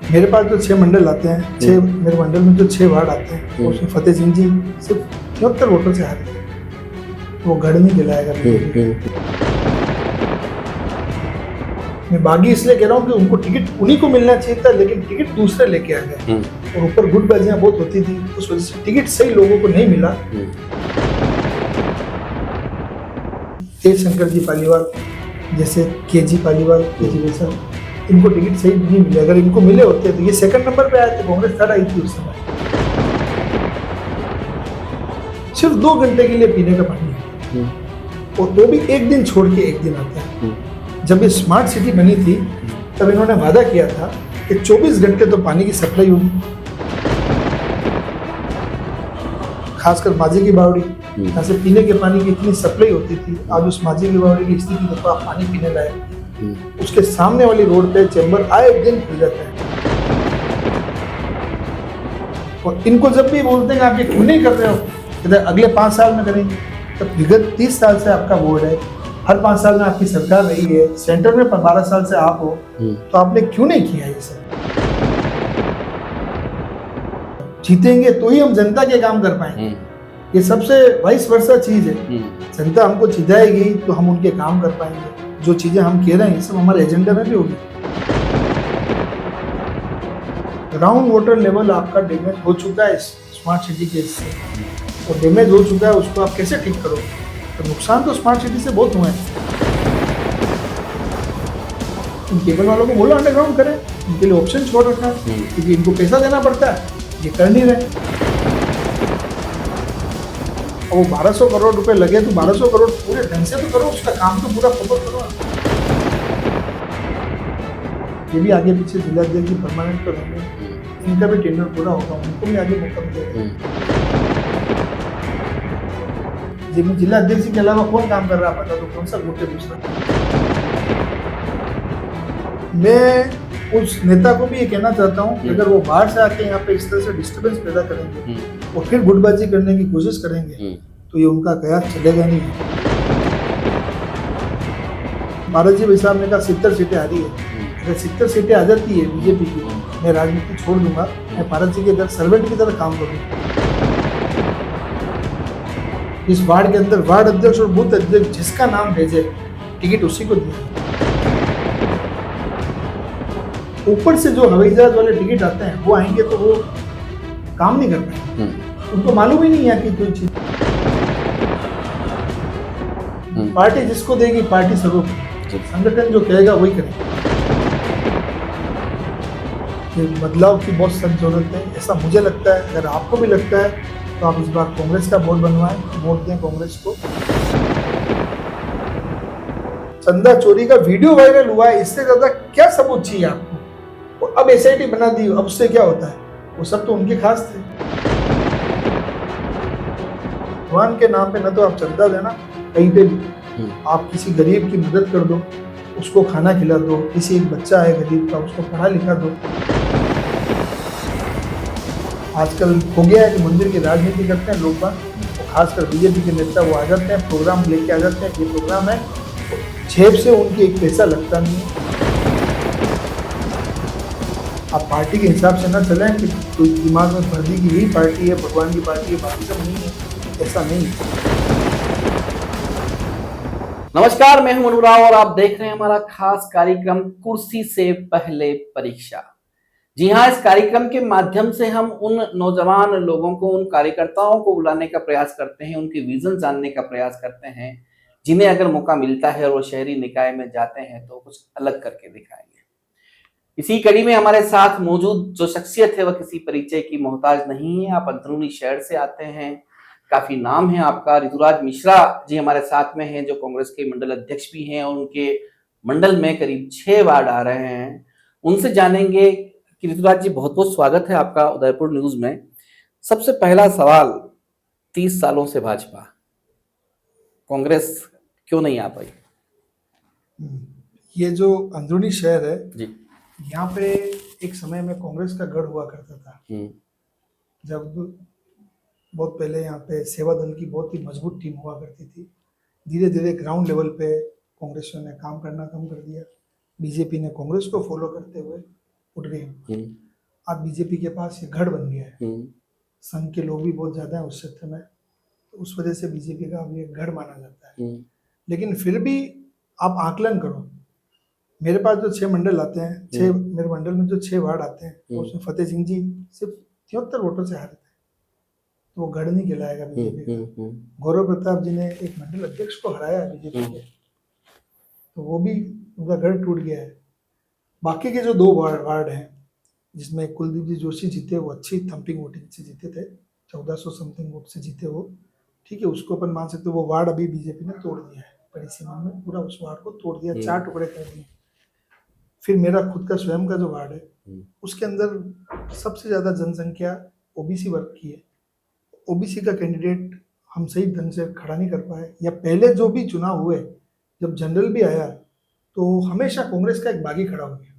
मेरे पास तो 6 मंडल आते हैं, 6 मेरे मंडल में जो 6 वार्ड आते हैं उसमें फतेह सिंह जी सिर्फ 74 वोटों से हारे थे। वो गढ़ नहीं दिलाएगा बीजेपी। मैं बागी इसलिए कह रहा हूँ कि उनको टिकट उन्हीं को मिलना चाहिए था, लेकिन टिकट दूसरे लेके आ गए और ऊपर गुटबाजियां बहुत होती थी, उस वजह से टिकट सही लोगों को नहीं मिला। तेज शंकर जी पालीवाल जैसे केजी पालीवाल, केजी वैसा, इनको टिकट सही नहीं मिले। अगर इनको मिले होते तो ये सेकंड नंबर पे आए थे, कांग्रेस थर्ड आई थी उस समय। सिर्फ 2 घंटे के लिए पीने का पानी और वो भी एक दिन छोड़ के एक दिन आता है। जब ये स्मार्ट सिटी बनी थी तब इन्होंने वादा किया था कि 24 घंटे तो पानी की सप्लाई होगी, खासकर माझी की बावड़ी, यहाँ से पीने के पानी की इतनी सप्लाई होती थी। आज उस माझी की बावड़ी की स्थिति देखो, आप पानी पीने लायक। उसके सामने वाली रोड पे चैम्बर आए दिन खुल जाता है। और इनको जब भी बोलते हैं आप ये क्यों नहीं कर रहे हो, इधर अगले 5 साल में करेंगे। तब विगत 30 साल से आपका बोर्ड है, हर 5 साल में आपकी सरकार रही है, सेंटर में 12 साल से आप हो, तो आपने क्यों नहीं किया ये सब? जीतेंगे तो ही हम जनता के काम कर पाएंगे। ये सबसे वाइस वर्सा चीज है। जनता हमको जिताएगी तो हम उनके काम कर पाएंगे। जो चीजें हम कह रहे हैं सब हमारे एजेंडा में भी होगी। ग्राउंड वाटर लेवल आपका डैमेज हो चुका है स्मार्ट सिटी के इससे, और डैमेज हो चुका है, उसको आप कैसे ठीक करोगे? तो नुकसान तो स्मार्ट सिटी से बहुत हुए हैं। इन केबल वालों को बोलो अंडरग्राउंड करें, इनके लिए ऑप्शन छोड़ रखा है क्योंकि इनको पैसा देना पड़ता है, ये कर नहीं रहे। और वो 1200 करोड़ रुपए लगे तो 1200 करोड़ पूरे ढंग से तो करो, उसका काम तो पूरा फोकस करो। ये भी आगे पीछे जिलाध्यक्ष की परमानेंट तो रहेंगे, इनका भी टेंडर पूरा होगा, उनको भी आगे मौका मिलेगा। जिला अध्यक्ष के अलावा कौन काम कर रहा है, पता तो कौन सा ग्रुप है दूसरा। मैं उस नेता को भी ये कहना चाहता हूँ कि अगर वो बाहर से आके यहाँ पे इस तरह से डिस्टर्बेंस पैदा करेंगे और फिर गुटबाजी करने की कोशिश करेंगे तो ये उनका कयास चलेगा नहीं। भारत जी भाई साहब ने कहा 70 सीटें आ रही है, अगर 70 सीटें आ जाती है बीजेपी की, मैं राजनीति छोड़ दूंगा, मैं भारत जी के इधर सर्वेंट की तरह काम करूंगा। इस वार्ड के अंदर वार्ड अध्यक्ष और बूथ अध्यक्ष जिसका नाम भेजे टिकट उसी को दिया। ऊपर से जो हवाई जहाज वाले टिकट आते हैं वो आएंगे तो वो काम नहीं कर पाएंगे, उनको मालूम ही नहीं है कि कोई चीज। पार्टी जिसको देगी पार्टी सर्वोपरि, संगठन जो कहेगा वही करेगा। बदलाव की बहुत सख्त जरूरत है, ऐसा मुझे लगता है। अगर आपको भी लगता है तो आप इस बार कांग्रेस का बोर्ड बनवाएं, वोट दें कांग्रेस को। चंदा चोरी का वीडियो वायरल हुआ है, इससे ज्यादा क्या सबूत चाहिए आपको? और अब एसआईटी बना दी, अब उससे क्या होता है? वो सब तो उनके खास थे। भगवान के नाम पे न तो आप चंदा देना कहीं पे भी, आप किसी गरीब की मदद कर दो, उसको खाना खिला दो, किसी एक बच्चा है गरीब का उसको पढ़ा लिखा दो। आजकल हो गया है कि मंदिर की राजनीति करते हैं लोग बाग, खासकर बीजेपी के नेता, वो आ जाते हैं प्रोग्राम लेके आ जाते हैं, ये प्रोग्राम है, जेब से उनकी एक पैसा लगता नहीं है। आप पार्टी के हिसाब से ना चलें कि कोई दिमाग में भर दी कि यही पार्टी है, भगवान की पार्टी है, बाकी सब नहीं है, ऐसा नहीं है। नमस्कार, मैं हूं अनुराग और आप देख रहे हैं हमारा खास कार्यक्रम कुर्सी से पहले परीक्षा। जी हाँ, इस कार्यक्रम के माध्यम से हम उन नौजवान लोगों को, उन कार्यकर्ताओं को बुलाने का प्रयास करते हैं, उनके विजन जानने का प्रयास करते हैं, जिन्हें अगर मौका मिलता है और वो शहरी निकाय में जाते हैं तो कुछ अलग करके दिखाएंगे। इसी कड़ी में हमारे साथ मौजूद जो शख्सियत है वह किसी परिचय की मोहताज नहीं है। आप अंदरूनी शहर से आते हैं, काफी नाम है आपका। ऋतुराज मिश्रा जी हमारे साथ में हैं, जो कांग्रेस के मंडल अध्यक्ष भी हैं और उनके मंडल में करीब 6 वार्ड आ रहे हैं। उनसे जानेंगे कि ऋतुराज जी, बहुत बहुत स्वागत है आपका उदयपुर न्यूज में। सबसे पहला सवाल, 30 सालों से भाजपा, कांग्रेस क्यों नहीं आ पाई? ये जो अंदरूनी शहर है जी, यहाँ पे एक समय में कांग्रेस का गढ़ हुआ करता था। जब बहुत पहले यहाँ पे सेवा दल की बहुत ही मजबूत टीम हुआ करती थी। धीरे धीरे ग्राउंड लेवल पे कांग्रेसियों ने काम करना कम कर दिया। बीजेपी ने कांग्रेस को फॉलो करते हुए उठ गई। आज बीजेपी के पास ये गढ़ बन गया है, संघ के लोग भी बहुत ज्यादा है उस क्षेत्र में, तो उस वजह से बीजेपी का अब ये गढ़ माना जाता है। लेकिन फिर भी आप आकलन करो, मेरे पास जो 6 मंडल आते हैं, 6 मेरे मंडल में जो 6 वार्ड आते हैं, उसमें फतेह सिंह जी सिर्फ 73 वोटों से हारे थे, तो वो गढ़ नहीं कहलाएगा बीजेपी का। गौरव प्रताप जी ने एक मंडल अध्यक्ष को हराया बीजेपी के, तो वो भी उनका गढ़ टूट गया है। बाकी के जो 2 वार्ड हैं, जिसमें कुलदीप जी जोशी जीते, वो अच्छी थम्पिंग वोटिंग से जीते थे, 1400 समथिंग वोट से जीते वो, ठीक है, उसको अपन मान सकते हो। वो वार्ड अभी बीजेपी ने तोड़ दिया है, बड़ी सीमा में पूरा उस वार्ड को तोड़ दिया, 4 टुकड़े कर दिए। फिर मेरा खुद का स्वयं का जो वार्ड है, उसके अंदर सबसे ज्यादा जनसंख्या ओबीसी वर्ग की है। ओबीसी का कैंडिडेट हम सही ढंग से खड़ा नहीं कर पाए, या पहले जो भी चुनाव हुए, जब जनरल भी आया, तो हमेशा कांग्रेस का एक बागी खड़ा हो गया।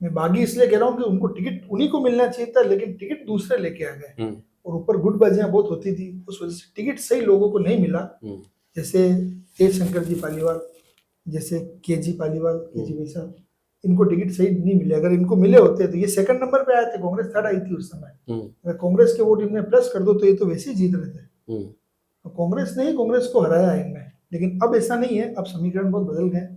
मैं बागी इसलिए कह रहा हूँ कि उनको टिकट उन्हीं को मिलना चाहिए था, लेकिन टिकट दूसरे लेके आ गए, और ऊपर गुटबाजियां बहुत होती थी, उस वजह से टिकट सही लोगों को नहीं मिला। जैसे तेज शंकर जी पालीवाल, जैसे केजी पालीवाल, केजी भाई साहब, इनको टिकट सही नहीं मिले। अगर इनको मिले होते तो ये 2nd नंबर पे आए थे, कांग्रेस 3rd आई थी उस समय। अगर कांग्रेस के वोट इनमें प्लस कर दो तो ये तो वैसे ही जीत रहे थे। तो कांग्रेस ने ही कांग्रेस को हराया है इनमें, लेकिन अब ऐसा नहीं है, अब समीकरण बहुत बदल गए।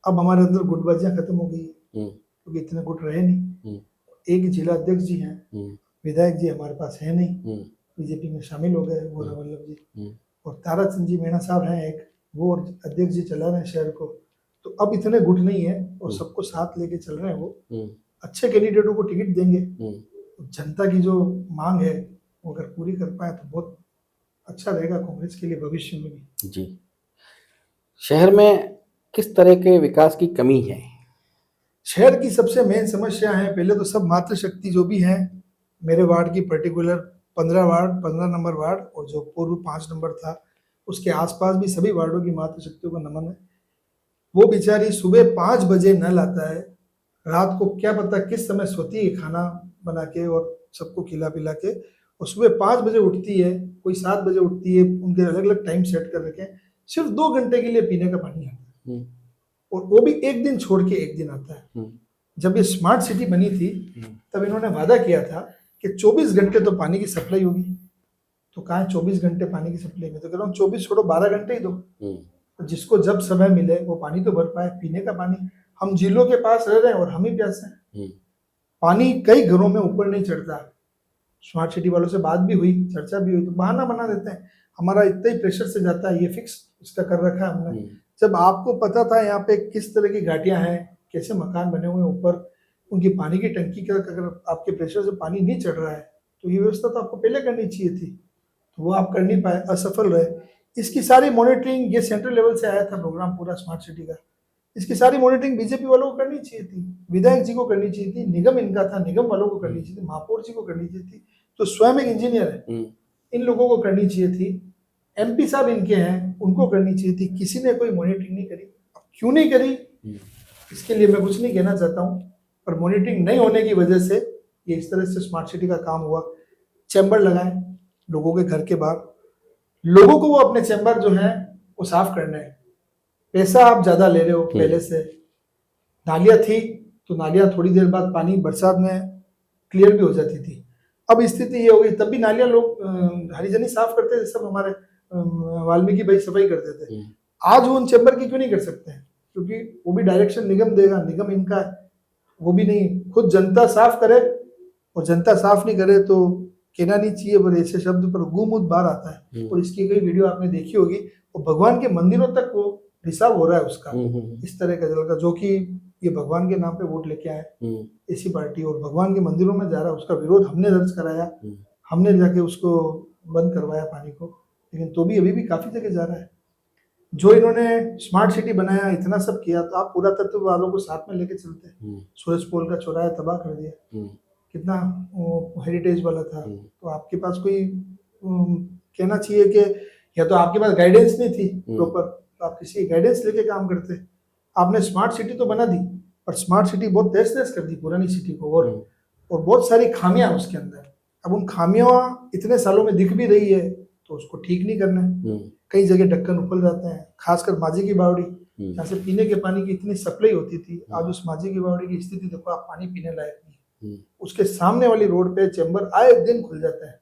अब हमारे अंदर गुटबाजियां खत्म हो गई, क्योंकि इतने गुट रहे नहीं। एक जिला अध्यक्ष जी हैं, विधायक जी हमारे पास है नहीं, बीजेपी में शामिल हो गए, गोरा वल्लभ जी, और ताराचंद जी मीणा साहब हैं एक, वो अध्यक्ष जी चला रहे हैं शहर को। तो अब इतने गुट नहीं है, और सबको साथ लेके चल रहे हैं। वो अच्छे कैंडिडेटों को टिकट देंगे, जनता की जो मांग है वो अगर पूरी कर पाए तो बहुत अच्छा रहेगा कांग्रेस के लिए भविष्य में भी। जी, शहर में किस तरह के विकास की कमी है? शहर की सबसे मेन समस्या है, पहले तो सब मातृशक्ति जो भी है, मेरे वार्ड की पर्टिकुलर 15 नंबर वार्ड, और जो पूर्व 5 नंबर था, उसके आसपास भी सभी वार्डों की मातृशक्तियों को नमन है। वो बेचारी सुबह 5 बजे नल आता है, रात को क्या पता किस समय सोती है खाना बना के और सबको खिला पिला के, और सुबह 5 बजे उठती है, कोई 7 बजे उठती है, उनके अलग अलग टाइम सेट कर रखे हैं, सिर्फ 2 घंटे के लिए पीने का पानी आता है, और वो भी एक दिन छोड़ के एक दिन आता है। जब ये स्मार्ट सिटी बनी थी, तब इन्होंने वादा किया था कि 24 घंटे तो पानी की सप्लाई होगी। तो कहाँ है 24 घंटे पानी की सप्लाई में? तो कह रहा हूँ 24 छोड़ो, 12 घंटे ही दो, तो जिसको जब समय मिले वो पानी तो भर पाए, पीने का पानी। हम झीलों के पास रह रहे हैं और हम ही प्यासे हैं। पानी कई घरों में ऊपर नहीं चढ़ता। स्मार्ट सिटी वालों से बात भी हुई, चर्चा भी हुई, तो बहाना बना देते हैं, हमारा इतना ही प्रेशर से जाता है, ये फिक्स इसका कर रखा है हमने। जब आपको पता था यहाँ पे किस तरह की घाटियां हैं, कैसे मकान बने हुए हैं ऊपर, उनकी पानी की टंकी का अगर आपके प्रेशर से पानी नहीं चढ़ रहा है, तो ये व्यवस्था तो आपको पहले करनी चाहिए थी, तो वो आप कर नहीं पाए, असफल रहे। इसकी सारी मॉनिटरिंग, ये सेंट्रल लेवल से आया था प्रोग्राम पूरा स्मार्ट सिटी का, इसकी सारी मॉनिटरिंग बीजेपी वालों को करनी चाहिए थी, विधायक जी को करनी चाहिए थी, निगम इनका था, निगम वालों को करनी चाहिए थी, महापौर जी को करनी चाहिए थी, तो स्वयं एक इंजीनियर है, इन लोगों को करनी चाहिए थी। एमपी साहब इनके हैं, उनको करनी चाहिए थी, किसी ने कोई मॉनिटरिंग नहीं करी। क्यों नहीं करी, इसके लिए मैं कुछ नहीं कहना चाहता हूँ, पर मॉनिटरिंग नहीं होने की वजह से ये इस तरह से स्मार्ट सिटी का काम हुआ। चैम्बर लगाए लोगों के घर के बाहर, लोगों को वो अपने चैम्बर जो है वो साफ करना है, पैसा आप ज्यादा ले रहे हो पहले से। नालियां थी तो नालियां थोड़ी देर बाद पानी बरसात में क्लियर भी हो जाती थी, अब स्थिति ये हो गई, तब भी नालियां लोग हरिजनी साफ करते थे, सब हमारे वाल्मीकि भाई सफाई करते थे। आज वो उन चैम्बर की क्यों नहीं कर सकते हैं? क्योंकि वो भी डायरेक्शन निगम देगा, निगम इनका है, वो भी नहीं, खुद जनता साफ करे, और जनता साफ नहीं करे तो कहना नहीं चाहिए पर ऐसे शब्द पर गुमुद बार आता है। और इसकी कई वीडियो आपने देखी होगी, और भगवान के मंदिरों तक वो रिसाव हो रहा है उसका, इस तरह का जल का, जो कि ये भगवान के नाम पे वोट लेके आए ऐसी पार्टी, और भगवान के मंदिरों में जा रहा है, उसका विरोध हमने दर्ज कराया, हमने जाके उसको बंद करवाया पानी को, लेकिन तो भी अभी भी काफी जगह जा रहा है। जो इन्होंने स्मार्ट सिटी बनाया, इतना सब किया, तो आप पुरातत्व वालों को साथ में लेके चलते हैं। सूरज पोल का चौराहा तबाह कर दिया, कितना हेरिटेज वाला था, तो आपके पास कोई कहना चाहिए कि या तो आपके पास गाइडेंस नहीं थी प्रॉपर, तो आप किसी गाइडेंस लेके काम करते। आपने स्मार्ट सिटी तो बना दी, पर स्मार्ट सिटी बहुत तहस नहस कर दी पुरानी सिटी को, और बहुत सारी खामियां उसके अंदर। अब उन खामियां इतने सालों में दिख भी रही है, तो उसको ठीक नहीं करना है। कई जगह ढक्कन उखल जाते हैं, खासकर माझी की बावड़ी, जहाँ से पीने के पानी की इतनी सप्लाई होती थी, आज उस माझी की बावड़ी की स्थिति देखो, आप पानी पीने लायक नहीं। उसके सामने वाली रोड पे चैम्बर आए दिन खुल जाता है।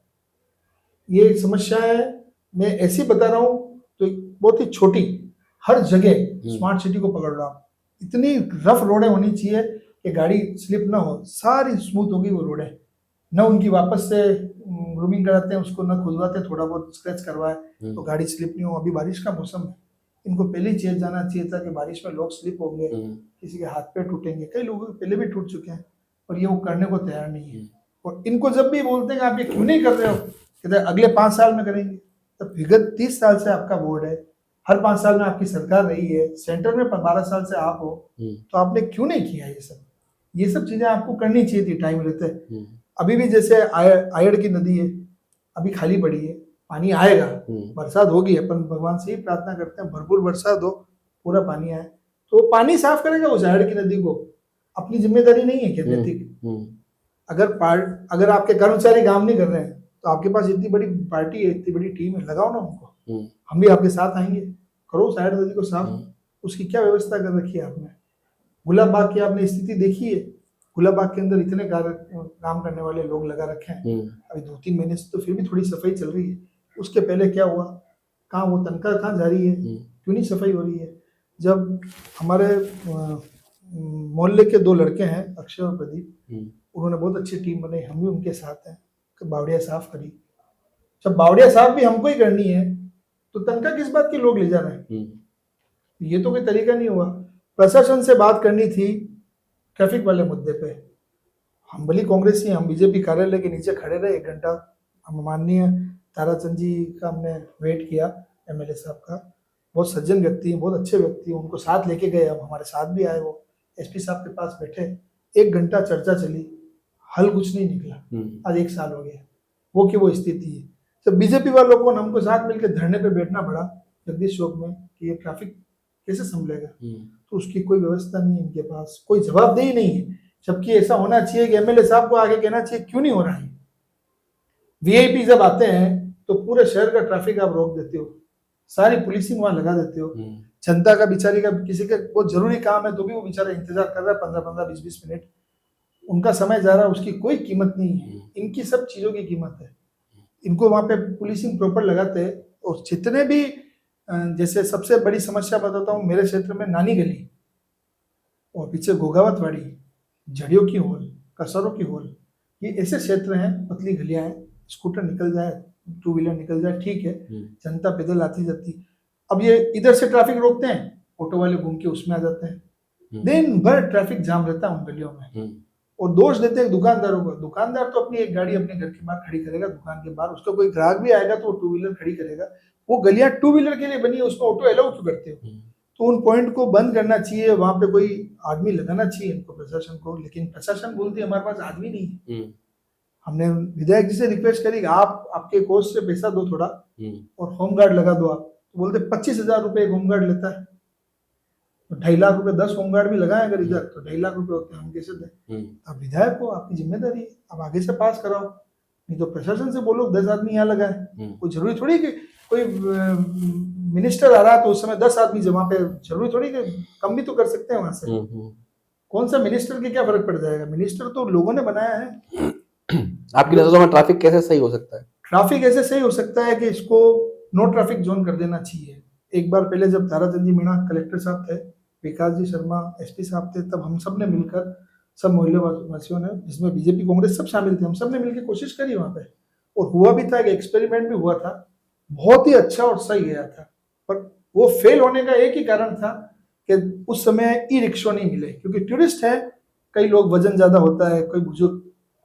ये एक समस्या है, मैं ऐसी बता रहा हूँ तो बहुत ही छोटी, हर जगह स्मार्ट सिटी को पकड़ रहा हूँ। इतनी रफ रोडें होनी चाहिए कि गाड़ी स्लिप ना हो, सारी स्मूथ होगी वो रोडें, न उनकी वापस से ग्रूमिंग कराते हैं उसको, न खुदवाते हैं, थोड़ा बहुत स्क्रैच करवाए तो गाड़ी स्लिप नहीं हो। अभी बारिश का मौसम है, इनको पहले ही चेत जाना चाहिए था कि बारिश में लोग स्लिप होंगे, किसी के हाथ पैर टूटेंगे, कई लोगों के पहले भी टूट चुके हैं और ये वो करने को तैयार नहीं है। और इनको जब भी बोलते हैं आप ये क्यों नहीं कर रहे हो, कहते हैं अगले 5 साल में करेंगे। तब विगत 30 साल से आपका बोर्ड है, हर 5 साल में आपकी सरकार रही है, सेंटर में 12 साल से आप हो, तो आपने क्यों नहीं किया ये सब चीजें आपको करनी चाहिए थी टाइम रहते। अभी भी जैसे आयड़ की नदी है, अभी खाली पड़ी है, पानी आएगा, बरसात होगी, अपन भगवान से ही प्रार्थना करते हैं भरपूर बरसात हो, पूरा पानी आए तो पानी साफ करेगा उस आयड़ की नदी को। अपनी जिम्मेदारी नहीं है क्या नैतिक? अगर आपके कर्मचारी काम नहीं कर रहे हैं तो आपके पास इतनी बड़ी पार्टी है, इतनी बड़ी टीम है, लगाओ ना उनको, हम भी आपके साथ आएंगे, करो उस आयड़ नदी को साफ। उसकी क्या व्यवस्था कर रखी है आपने? गुलाब बाग की आपने स्थिति देखी है, गुलाब बाग के अंदर इतने काम करने वाले लोग लगा रखे हैं, अभी 2-3 महीने से तो फिर भी थोड़ी सफाई चल रही है। उसके पहले क्या हुआ, कहाँ वो तनख्वाह कहाँ जा रही है, क्यों नहीं सफाई हो रही है? जब हमारे मोहल्ले के 2 लड़के हैं, अक्षय और प्रदीप, उन्होंने बहुत अच्छी टीम बनाई, हम भी उनके साथ हैं, बावड़िया साफ करी। जब बावड़िया साफ भी हमको ही करनी है तो तनख्वाह किस बात की लोग ले जा रहे हैं? ये तो कोई तरीका नहीं हुआ। प्रशासन से बात करनी थी ट्रैफिक वाले मुद्दे पे, हम भली कांग्रेसी, हम बीजेपी कार्यालय के नीचे खड़े रहे 1 घंटा, हम माननीय ताराचंद जी का हमने वेट किया, एमएलए साहब का, बहुत सज्जन व्यक्ति हैं, बहुत अच्छे व्यक्ति हैं, उनको साथ लेके गए, हम हमारे साथ भी आए, वो एसपी साहब के पास बैठे, 1 घंटा चर्चा चली, हल कुछ नहीं निकला। आज 1 साल हो गया, वो की वो स्थिति है। जब बीजेपी वालों को हमको साथ मिलकर धरने पे बैठना पड़ा जगदीश चौक में कि ये ट्रैफिक कैसे संभलेगा, तो उसकी कोई व्यवस्था नहीं है, इनके पास कोई जवाबदेही नहीं है। जबकि ऐसा होना चाहिए कि एमएलए साहब को आगे कहना चाहिए क्यों नहीं हो रहा है। वीआईपी जब आते हैं तो पूरे शहर का ट्रैफिक आप रोक देते हो, सारी पुलिसिंग वहां लगा देते हो, जनता का बेचारी का किसी का बहुत जरूरी काम है तो भी वो बेचारा इंतजार कर रहा है 15-15, 20-20 मिनट, उनका समय जा रहा है, उसकी कोई कीमत नहीं है। इनकी सब चीजों की कीमत है। इनको वहां पे पुलिसिंग प्रॉपर लगाते हैं। और जितने भी जैसे सबसे बड़ी समस्या बताता हूँ, मेरे क्षेत्र में नानी गली और पीछे गोगावतवाड़ी, झड़ियों की होल, कसरों की होल, ये ऐसे क्षेत्र हैं, पतली गलियां हैं, स्कूटर निकल जाए, 2 व्हीलर निकल जाए ठीक है, जनता पैदल आती जाती। अब ये इधर से ट्रैफिक रोकते हैं, ऑटो वाले घूम के उसमें आ जाते हैं, दिन भर ट्रैफिक जाम रहता है उन गलियों में। और दोष देते हैं दुकानदारों को। दुकानदार तो अपनी एक गाड़ी अपने घर के बाहर खड़ी करेगा, दुकान के बाहर, उसका कोई ग्राहक भी आएगा तो वो 2 व्हीलर खड़ी करेगा। वो गलियां 2 व्हीलर के लिए बनी है, उसमें ऑटो अलाउ क्यों करते हो? तो उन पॉइंट को बंद करना चाहिए, वहां पे कोई आदमी लगाना चाहिए इनको, प्रशासन को। लेकिन प्रशासन बोलती है हमारे पास आदमी नहीं है। हमने विधायक जी से रिक्वेस्ट करी, आप आपके कोष से पैसा दो थोड़ा और होमगार्ड लगा दो आप, तो बोलते 25,000 रुपए एक होमगार्ड लेता है, तो 2.5 लाख रुपए 10 होमगार्ड भी लगाए अगर इधर तो 2.5 लाख रुपए होते हैं, हम कैसे दें? अब विधायक को आपकी जिम्मेदारी है, अब आगे से पास कराओ, नहीं तो प्रशासन से बोलो 10 आदमी यहाँ लगाए। कोई जरूरी थोड़ी कि कोई मिनिस्टर आ रहा है तो उस समय 10 आदमी जमा पे, जरूरी थोड़ी कि कम भी तो कर सकते हैं वहां से। कौन सा मिनिस्टर के क्या फर्क पड़ जाएगा? मिनिस्टर तो लोगों ने बनाया है। आपकी नजरों में ट्रैफिक कैसे सही हो सकता है? ट्रैफिक ऐसे सही हो सकता है कि इसको नो ट्रैफिक जोन कर देना चाहिए। एक बार पहले जब ताराचंद जी मीणा कलेक्टर साहब थे, विकास जी शर्मा एसपी साहब थे, तब हम सब ने मिलकर, सब मोहल्ले वासियों ने, जिसमें बीजेपी कांग्रेस सब शामिल थे, हम सब ने मिलकर कोशिश करी वहां पे, और हुआ भी था, एक एक्सपेरिमेंट भी हुआ था, बहुत ही अच्छा और सही गया था। पर वो फेल होने का एक ही कारण था कि उस समय ई रिक्शा नहीं मिले, क्योंकि टूरिस्ट है, कई लोग, वजन ज्यादा होता है, कोई बुजुर्ग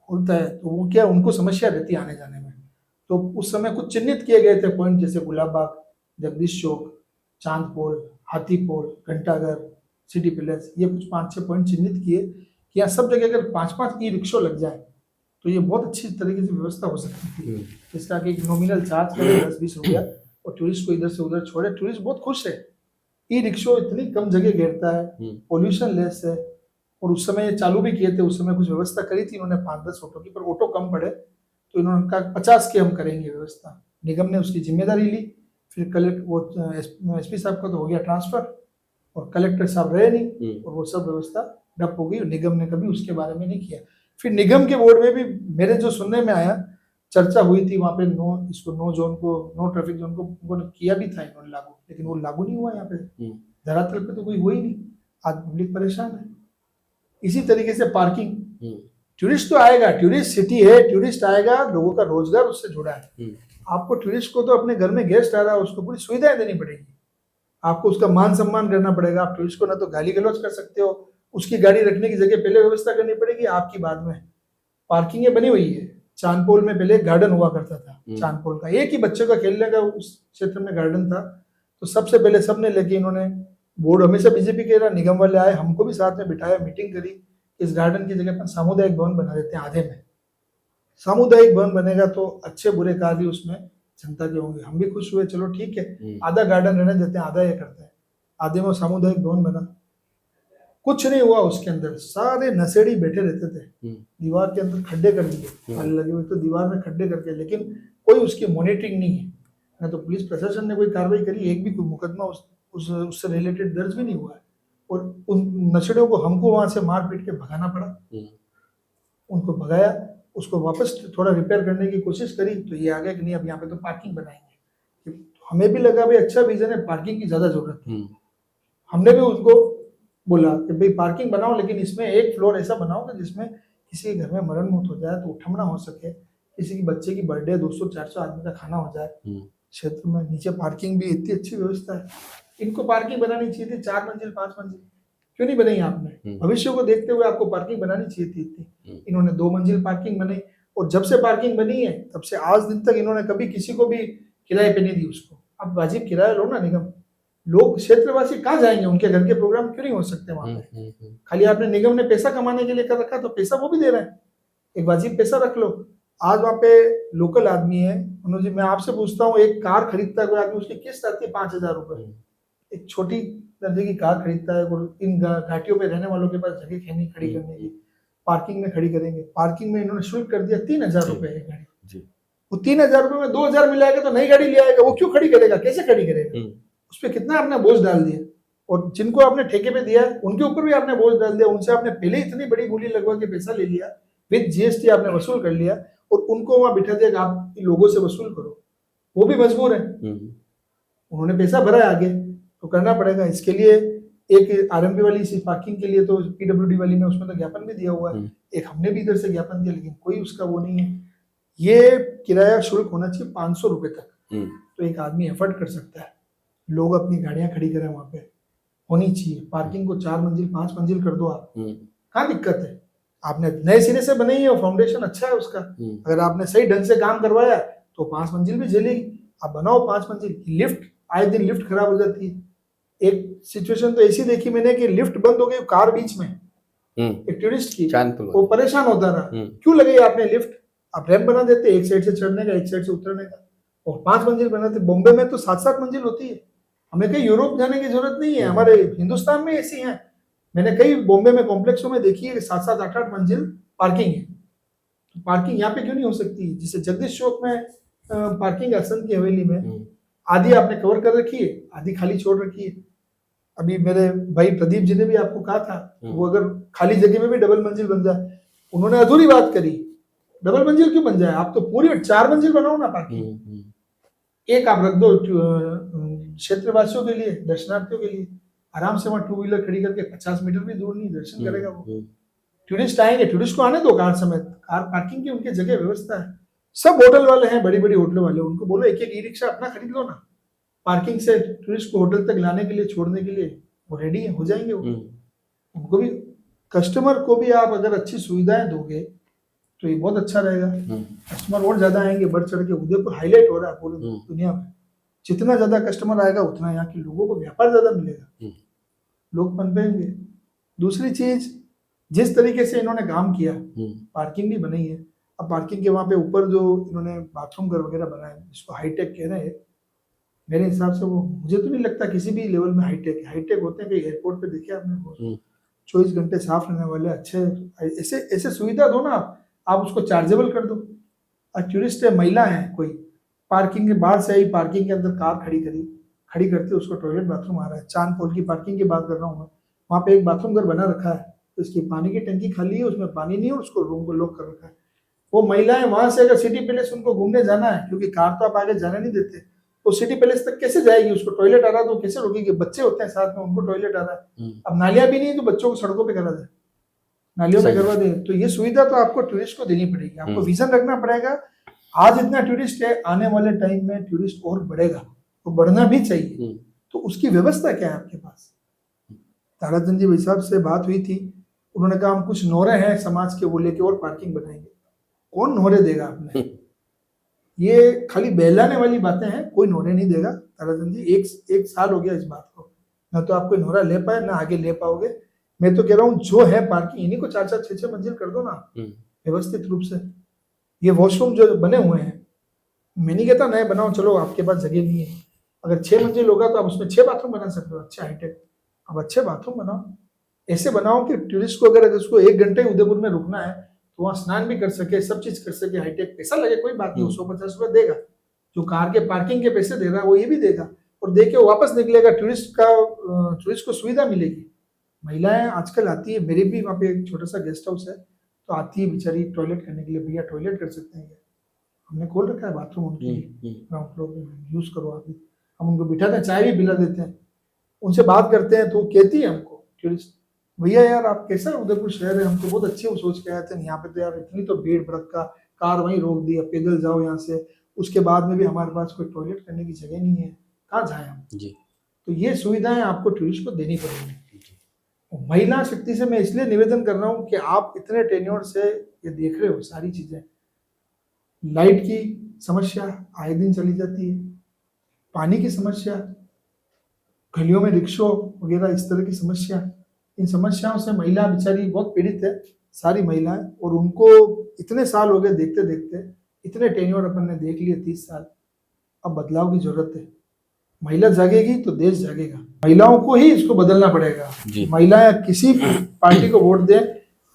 होता है, तो वो क्या, उनको समस्या रहती है आने जाने में। तो उस समय कुछ चिन्हित किए गए थे पॉइंट, जैसे गुलाब बाग, जगदीश चौक, चांदपोल, हाथीपोल, घंटाघर, सिटी पैलेस, ये कुछ 5-6 पॉइंट चिन्हित किए कि यहाँ सब जगह अगर 5-5 ई रिक्शा लग जाए तो ये बहुत अच्छी तरीके से व्यवस्था हो सकती थी। जिसका कि एक नॉमिनल चार्ज करे 10-20 रुपया और टूरिस्ट को इधर से उधर छोड़े, टूरिस्ट बहुत खुश है। ई रिक्शा इतनी कम जगह घेरता है, पोल्यूशन लेस है, और उस समय ये चालू भी किए थे, उस समय कुछ व्यवस्था करी थी इन्होंने 5-10 ऑटो की, पर ऑटो कम पड़े तो इन्होंने कहा 50 की हम करेंगे व्यवस्था। निगम ने उसकी जिम्मेदारी ली, फिर कलेक्टर वो एसपी साहब का तो हो गया ट्रांसफर, और कलेक्टर साहब रहे नहीं और वो सब व्यवस्था डप हो गई। निगम ने कभी उसके बारे में नहीं किया। फिर निगम के बोर्ड में भी मेरे जो सुनने में आया, चर्चा हुई थी वहाँ पे नो जोन को, नो ट्रैफिक जोन को उन्होंने किया भी था इन्होंने लागू, लेकिन वो लागू नहीं हुआ यहाँ पे। धरातल पे तो कोई हुआ ही नहीं। आज पब्लिक परेशान है। इसी तरीके से पार्किंग, टूरिस्ट तो आएगा, टूरिस्ट सिटी है, टूरिस्ट आएगा, लोगों का रोजगार उससे जुड़ा है। आपको टूरिस्ट को तो अपने घर में गेस्ट आ रहा है, उसको पूरी सुविधाएं देनी पड़ेगी, आपको उसका मान सम्मान करना पड़ेगा। आप टूरिस्ट को ना तो गाली गलौज कर सकते हो, उसकी गाड़ी रखने की जगह पहले व्यवस्था करनी पड़ेगी, आपकी बाद में। पार्किंग बनी हुई है। चांदपोल में पहले गार्डन हुआ करता था, चांदपोल का एक ही बच्चों का खेलने का उस क्षेत्र में गार्डन था, तो सबसे पहले सबने लेके इन्होंने, बोर्ड हमेशा बीजेपी के रहा, निगम वाले आए, हमको भी साथ में बिठाया, मीटिंग करी, इस गार्डन की जगह पर सामुदायिक भवन बना देते हैं। आधे में सामुदायिक भवन बनेगा तो अच्छे बुरे कार्य उसमें जनता के होंगे। हम भी खुश हुए, चलो ठीक है, आधा गार्डन रहने देते हैं, आधा ये करते हैं। आधे में सामुदायिक भवन बना, कुछ नहीं हुआ उसके अंदर, सारे नशेड़ी बैठे रहते थे, दीवार के अंदर खड्डे कर दिए, ताले लगे हुए तो दीवार में खड्डे करके, लेकिन कोई उसकी मॉनिटरिंग नहीं है, ना तो पुलिस प्रशासन ने कोई कार्रवाई करी, एक भी कोई मुकदमा उससे रिलेटेड दर्ज भी नहीं हुआ है। और उन नशेड़ियों को हमको वहां से मार पीट के भगाना पड़ा, उनको भगाया, उसको वापस थोड़ा रिपेयर करने की कोशिश करी, तो ये आ गया कि नहीं अब यहाँ पे तो पार्किंग बनाएंगे। हमें भी लगा भाई अच्छा विजन है, पार्किंग की ज्यादा जरूरत है। हमने भी उनको बोला कि भाई पार्किंग बनाओ, लेकिन इसमें एक फ्लोर ऐसा बनाओ कि जिसमें किसी के घर में मरण मौत हो जाए तो उठमना हो सके, किसी की बच्चे की बर्थडे 200-400 आदमी का खाना हो जाए क्षेत्र में। नीचे पार्किंग भी इतनी अच्छी व्यवस्था है, इनको पार्किंग बनानी चाहिए थी 4 मंजिल 5 मंजिल, क्यों नहीं बनाई आपने? भविष्य को देखते हुए आपको पार्किंग बनानी चाहिए थी इतनी। इन्होंने 2 मंजिल पार्किंग बनाई, और जब से पार्किंग बनी है तब से आज दिन तक इन्होंने कभी किसी को भी किराए पे नहीं दी उसको। अब वाजिब किराया लो ना निगम, लोग क्षेत्रवासी कहाँ जाएंगे? उनके घर के प्रोग्राम क्यों नहीं हो सकते वहां पे? खाली आपने निगम ने पैसा कमाने के लिए कर रखा, तो पैसा वो भी दे रहे हैं, एक वाजिब पैसा रख लो। आज वहाँ पे लोकल आदमी है, मनोज जी, मैं आपसे पूछता हूँ, एक कार खरीदता है कोई आदमी, उसकी किस्त आती है 5,000 रुपए, एक छोटी दर्जे की कार खरीदता है, और इन घाटियों पे रहने वालों के पास जगह खैनी खड़ी करने की, पार्किंग में खड़ी करेंगे। पार्किंग में इन्होंने शुल्क कर दिया 3,000 रुपए है गाड़ी, वो 3,000 रुपए में 2,000 मिलाएगा तो नई गाड़ी ले आएगा, वो क्यों खड़ी करेगा? कैसे खड़ी करेगा? उस पर कितना आपने बोझ डाल दिया, और जिनको आपने ठेके पे दिया उनके ऊपर भी आपने बोझ डाल दिया, उनसे आपने पहले इतनी बड़ी बोली लगवा के पैसा ले लिया, विद जीएसटी आपने वसूल कर लिया, और उनको वहां बिठा दिया कि आप लोगों से वसूल करो, वो भी मजबूर है, उन्होंने पैसा भरा है, आगे तो करना पड़ेगा। इसके लिए एक आरएमपी वाली इसी पार्किंग के लिए तो पीडब्ल्यूडी वाली में उसमें तो ज्ञापन भी दिया हुआ है, एक हमने भी इधर से ज्ञापन दिया, लेकिन कोई उसका वो नहीं है। ये किराया शुल्क होना चाहिए 500 रुपए तक, तो एक आदमी एफर्ट कर सकता है, लोग अपनी गाड़ियां खड़ी करें, वहां पे होनी चाहिए। पार्किंग को 4 मंजिल 5 मंजिल कर दो आप, कहाँ दिक्कत है? आपने नए सिरे से बनाई है, फाउंडेशन अच्छा है उसका, अगर आपने सही ढंग से काम करवाया तो 5 मंजिल भी झेलेगी। आप बनाओ 5 मंजिल। लिफ्ट, आए दिन लिफ्ट खराब हो जाती है। एक सिचुएशन तो ऐसी देखी मैंने कि लिफ्ट बंद हो गई, कार बीच में, एक टूरिस्ट की, वो परेशान होता रहा, क्यों लगे आपने लिफ्ट? आप रैंप बना देते, एक साइड से चढ़ने का, एक साइड से उतरने का, और 5 मंजिल बनाते। बॉम्बे में तो 7-7 मंजिल होती है, हमें कहीं यूरोप जाने की जरूरत नहीं है, हमारे हिंदुस्तान में ऐसी है। मैंने कई बॉम्बे में कॉम्प्लेक्सों में देखी है कि 7-7 8-8 मंजिल पार्किंग है। तो पार्किंग यहाँ पे क्यों नहीं हो सकती? जिसे जगदीश चौक में पार्किंग हसन की हवेली में आधी आपने कवर कर रखी है, आधी खाली छोड़ रखी है। अभी मेरे भाई प्रदीप जी ने भी आपको कहा था, वो अगर खाली जगह में भी डबल मंजिल बन जाए, उन्होंने अधूरी बात करी, डबल मंजिल क्यों बन जाए? आप तो पूरी 4 मंजिल बनाओ ना पार्किंग, एक आप रख दो क्षेत्रवासियों के लिए, दर्शनार्थियों के लिए, आराम से वहां 2 व्हीलर खड़ी करके 50 मीटर भी दूर नहीं दर्शन करेगा वो। टूरिस्ट आएंगे, टूरिस्ट को आने दो कार समेत, कार पार्किंग की उनकी जगह व्यवस्था है। सब होटल वाले हैं, बड़ी बड़ी होटल वाले, उनको बोलो एक एक ई रिक्शा अपना खरीद लो ना, पार्किंग से टूरिस्ट को होटल तक लाने के लिए, छोड़ने के लिए वो रेडी है, हो जाएंगे वो। उनको भी, कस्टमर को भी आप अगर अच्छी सुविधाएं दोगे तो ये बहुत अच्छा रहेगा, कस्टमर और ज्यादा आएंगे, बढ़ चढ़ के। उदयपुर हाईलाइट हो रहा है पूरी दुनिया में, जितना ज्यादा कस्टमर आएगा उतना यहाँ के लोगों को व्यापार ज्यादा मिलेगा, लोग पनपेंगे। दूसरी चीज, जिस तरीके से इन्होंने काम किया, पार्किंग भी बनाई है, अब पार्किंग के वहां पे ऊपर जो इन्होंने बाथरूम घर वगैरह बनाए, जिसको हाईटेक कह रहे हैं, मेरे हिसाब से वो, मुझे तो नहीं लगता किसी भी लेवल में हाईटेक है। हाईटेक होते हैं कि एयरपोर्ट पे देखे आपने, 24 घंटे साफ रहने वाले अच्छे, ऐसे ऐसे सुविधा दो ना आप उसको चार्जेबल कर दो। अब टूरिस्ट है, महिला है, कोई पार्किंग के बाहर से आई, पार्किंग के अंदर कार खड़ी करी, खड़ी करते उसको टॉयलेट बाथरूम आ रहा है। चांद पोल की पार्किंग की बात कर रहा हूँ मैं, वहाँ पे एक बाथरूम घर बना रखा है, तो इसकी पानी की टंकी खाली है, उसमें पानी नहीं है, उसको रूम को लॉक कर रखा है। वो महिलाएं वहां से अगर सिटी पैलेस उनको घूमने जाना है, क्योंकि कार तो आप आगे जाने नहीं देते, तो सिटी पैलेस तक कैसे जाएगी? उसको टॉयलेट आ रहा है तो कैसे रोकेगी? बच्चे होते हैं साथ में, उनको टॉयलेट आ रहा है। अब नालियां भी नहीं है तो बच्चों को सड़कों पे करा दे, नालियों में सही। करवा दे, तो ये सुविधा तो आपको टूरिस्ट को देनी पड़ेगी। आपको विजन रखना पड़ेगा। आज इतना टूरिस्ट है, आने वाले टाइम में टूरिस्ट और बढ़ेगा, तो बढ़ना भी चाहिए। तो उसकी व्यवस्था क्या है आपके पास? ताराचंद जी भाई साहब से बात हुई थी, उन्होंने कहा हम कुछ नोरे हैं समाज के, वो लेके और पार्किंग बनाएंगे। कौन नोरे देगा आपने? ये खाली बहलाने वाली बातें हैं, कोई नोरे नहीं देगा ताराचंद जी। एक साल हो गया इस बात को, ना तो आप कोई नोरा ले पाए ना आगे ले पाओगे। मैं तो कह रहा हूँ जो है पार्किंग, इन्हीं को 4-4, 6-6 मंजिल कर दो ना व्यवस्थित रूप से। ये वॉशरूम जो बने हुए हैं, मैं नहीं कहता नए बनाओ, चलो आपके पास जगह नहीं है, अगर 6 मंजिल होगा तो आप उसमें 6 बाथरूम बना सकते हो, अच्छे हाईटेक। अब अच्छे बाथरूम बनाओ, ऐसे बनाओ कि टूरिस्ट को अगर उसको 1 घंटे उदयपुर में रुकना है तो वहाँ स्नान भी कर सके, सब चीज कर सके, हाईटेक। पैसा लगे कोई बात नहीं, 150 रुपये देगा, जो कार के पार्किंग के पैसे दे रहा है वो ये भी देगा, और दे के वापस निकलेगा। टूरिस्ट को सुविधा मिलेगी। महिलाएं आजकल आती है, मेरे भी वहाँ पे एक छोटा सा गेस्ट हाउस है, तो आती है बेचारी टॉयलेट करने के लिए, भैया टॉयलेट कर सकते हैं, हमने खोल रखा है बाथरूम उनके लिए, ग्राउंड फ्लोर पे यूज करो आप भी। हम उनको बिठाते हैं, चाय भी पिला देते हैं, उनसे बात करते हैं, तो कहती है हमको टूरिस्ट, भैया यार आप कैसा उदयपुर शहर है, हमको बहुत अच्छे वो सोच के आए थे, यहाँ पे तो यार इतनी तो भीड़ भड़का, कार वहीं रोक दी, अब पैदल जाओ यहाँ से, उसके बाद में भी हमारे पास कोई टॉयलेट करने की जगह नहीं है, कहाँ जाए हम जी। तो ये सुविधाएं आपको टूरिस्ट को देनी पड़ेगी। महिला शक्ति से मैं इसलिए निवेदन कर रहा हूँ कि आप इतने टेन्योर से ये देख रहे हो सारी चीजें। लाइट की समस्या आए दिन चली जाती है, पानी की समस्या, गलियों में रिक्शो वगैरह इस तरह की समस्या, इन समस्याओं से महिला बेचारी बहुत पीड़ित है, सारी महिलाएं। और उनको इतने साल हो गए देखते देखते, इतने टेन्योर अपन ने देख लिए 30 साल, अब बदलाव की जरूरत है। महिला जागेगी तो देश जागेगा, महिलाओं को ही इसको बदलना पड़ेगा। महिलाएं किसी पार्टी को वोट दें,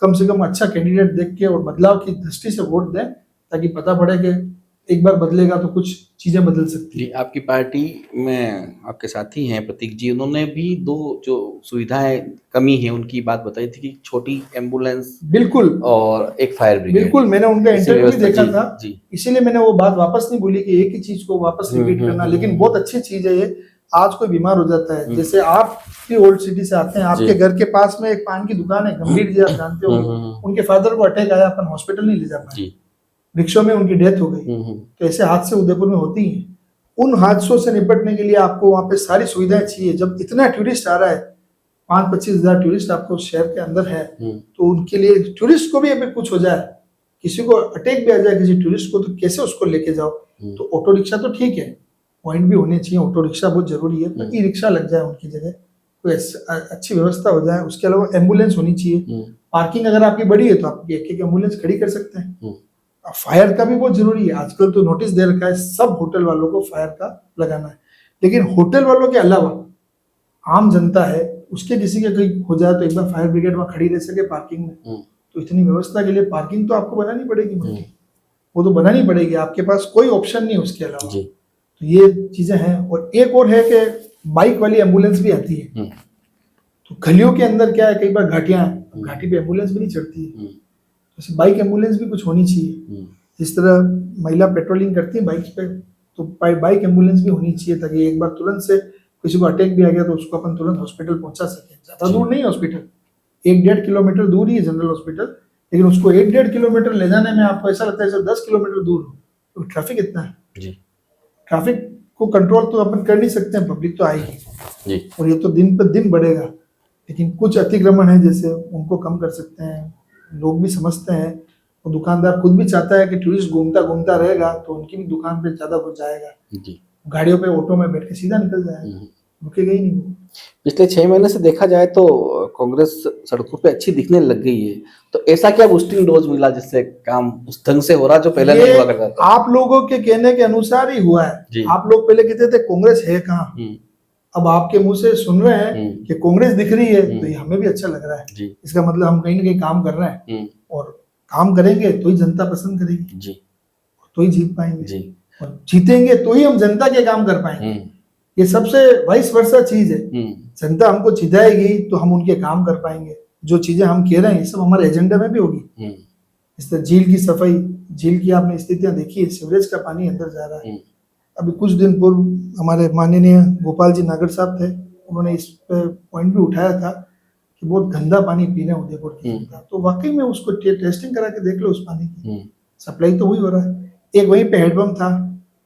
कम से कम अच्छा कैंडिडेट देख के और बदलाव की दृष्टि से वोट दें, ताकि पता पड़े कि एक बार बदलेगा तो कुछ चीजें बदल सकती है। आपकी पार्टी में आपके साथी हैं प्रतीक जी, उन्होंने भी 2 जो सुविधाएं कमी है उनकी बात बताई थी, कि छोटी एम्बुलेंस बिल्कुल और एक फायर ब्रिगेड। बिल्कुल, मैंने उनका इंटरव्यू भी देखा था, इसीलिए मैंने वो बात वापस नहीं बोली कि एक ही चीज को वापस रिपीट करना, लेकिन बहुत अच्छी चीज है ये। आज कोई बीमार हो जाता है, जैसे आप भी ओल्ड सिटी से आते हैं, आपके घर के पास में एक पान की दुकान है, गंभीर जी, आप जानते हो, उनके फादर को अटैक आया, अपन हॉस्पिटल नहीं ले जा पाए, रिक्शा में उनकी डेथ हो गई। तो ऐसे हादसे उदयपुर में होती हैं। उन हादसों से निपटने के लिए आपको वहाँ पे सारी सुविधाएं चाहिए। जब इतना टूरिस्ट आ रहा है, 5-25 हजार टूरिस्ट आपको शहर के अंदर है, तो उनके लिए टूरिस्ट को भी अभी कुछ हो जाए, किसी को अटैक भी आ जाए किसी टूरिस्ट को, तो कैसे उसको लेके जाओ? तो ऑटो रिक्शा तो ठीक है, पॉइंट भी होने चाहिए, ऑटो रिक्शा बहुत जरूरी है, पर ई रिक्शा लग जाए उनकी जगह, कोई अच्छी व्यवस्था हो जाए। उसके अलावा एम्बुलेंस होनी चाहिए। पार्किंग अगर आपकी बड़ी है तो आप एक एम्बुलेंस खड़ी कर सकते हैं। फायर का भी बहुत जरूरी है, आजकल तो नोटिस दे रखा है सब होटल वालों को फायर का लगाना है, लेकिन होटल वालों के अलावा आम जनता है, उसके किसी के कहीं हो जाए तो एक बार फायर ब्रिगेड वहां खड़ी रह सके पार्किंग में। तो इतनी व्यवस्था के लिए पार्किंग तो आपको बनानी पड़ेगी, वो तो बनानी पड़ेगी, आपके पास कोई ऑप्शन नहीं उसके अलावा। तो ये चीजें हैं। और एक और है कि बाइक वाली एम्बुलेंस भी आती है, तो गलियों के अंदर क्या है, कई बार घाटियां, घाटी पे एम्बुलेंस भी नहीं चढ़ती है, तो बाइक एम्बुलेंस भी कुछ होनी चाहिए। जिस तरह महिला पेट्रोलिंग करती है बाइक पे, तो बाइक एम्बुलेंस भी होनी चाहिए, ताकि एक बार तुरंत से किसी को अटैक भी आ गया तो उसको अपन तुरंत हॉस्पिटल पहुंचा सके। ज्यादा दूर नहीं है हॉस्पिटल, 1-1.5 किलोमीटर दूर ही है जनरल हॉस्पिटल, लेकिन उसको 1-1.5 किलोमीटर ले जाने में आपको ऐसा लगता है जैसे 10 किलोमीटर दूर हो। तो ट्रैफिक इतना है, ट्रैफिक को कंट्रोल तो अपन कर नहीं सकते हैं, पब्लिक तो आएगी और ये तो दिन पर दिन बढ़ेगा, लेकिन कुछ अतिक्रमण है जैसे उनको कम कर सकते हैं। लोग भी समझते हैं, और दुकानदार खुद भी चाहता है कि टूरिस्ट घूमता घूमता रहेगा तो उनकी भी दुकान पे ज्यादा घुस जाएगा, गाड़ियों पे ऑटो में बैठ के सीधा निकल जाएगा, रुकेगा ही नहीं। पिछले 6 महीने से देखा जाए तो कांग्रेस सड़कों पे अच्छी दिखने लग गई है, तो ऐसा क्या बूस्टिंग डोज मिला जिससे काम उस ढंग से हो रहा जो पहले नहीं हुआ करता था? आप लोगों के कहने के अनुसार ही हुआ है। आप लोग पहले कहते थे कांग्रेस है कहाँ, अब आपके मुंह से सुन रहे हैं कि कांग्रेस दिख रही है, तो ये हमें भी अच्छा लग रहा है। इसका मतलब हम कहीं ना कहीं काम कर रहे हैं, और काम करेंगे तो ही जनता पसंद करेगी, तो ही जीत पाएंगे, और जीतेंगे तो ही हम जनता के काम कर पाएंगे। ये सबसे वाइस वर्सा चीज है। जनता हमको चिढ़ाएगी तो हम उनके काम कर पाएंगे। जो चीजें हम कह रहे हैं ये सब हमारे एजेंडा में भी होगी। इस तरह झील की सफाई, झील की आपने स्थितियां देखी है, सीवरेज का पानी अंदर जा रहा है। अभी कुछ दिन पूर्व हमारे माननीय गोपाल जी नागर साहब थे, उन्होंने इस पे पॉइंट भी उठाया था कि बहुत गंदा पानी पी रहे हैं उदयपुर की जनता। तो वाकई में उसको टेस्टिंग करा के देख लो, उस पानी की सप्लाई तो वही हो रहा है। एक वहीं पे हैंडपंप था,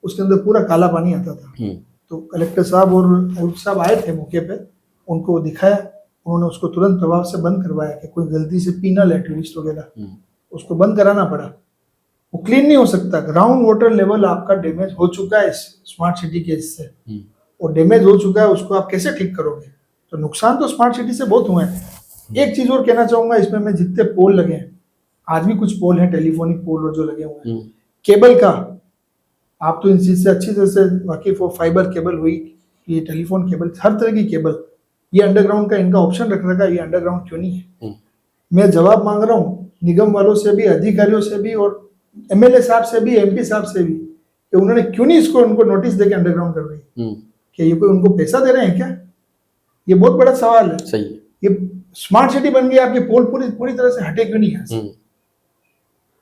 उसके अंदर पूरा काला पानी आता था। तो कलेक्टर साहब और आयुक्त साहब आए थे मौके पे, उनको दिखाया, उन्होंने उसको तुरंत प्रभाव से बंद करवाया कि कोई गलती से पी ना ले टूरिस्ट वगैरह, उसको बंद कराना पड़ा। वो क्लीन नहीं हो सकता। ग्राउंड वाटर लेवल आपका डैमेज हो चुका है स्मार्ट सिटी के इससे, और डैमेज हो चुका है, उसको आप कैसे ठीक करोगे? तो नुकसान तो स्मार्ट सिटी से बहुत हुए हैं। एक चीज और कहना चाहूंगा इसमें, मैं जितने पोल लगे हैं, आज भी कुछ पोल हैं टेलीफोनिक पोल जो लगे हुए हैं, केबल का, आप तो इन चीज से अच्छी तरह से वाकिफ हो। फाइबर केबल हुई, ये टेलीफोन केबल, हर तरह की केबल, ये अंडरग्राउंड का इनका ऑप्शन रख रखा है, ये अंडरग्राउंड क्यों नहीं है? मैं जवाब मांग रहा हूँ निगम वालों से भी, अधिकारियों से भी, और एमएलए साहब से भी, एमपी साहब से भी, कि उन्होंने क्यों नहीं इसको उनको नोटिस देके अंडरग्राउंड कर रही है? कि ये कोई उनको पैसा दे रहे हैं क्या? ये बहुत बड़ा सवाल है। सही है। ये स्मार्ट सिटी बन गई, आपके पोल पूरी तरह से हटे क्यों नहीं है?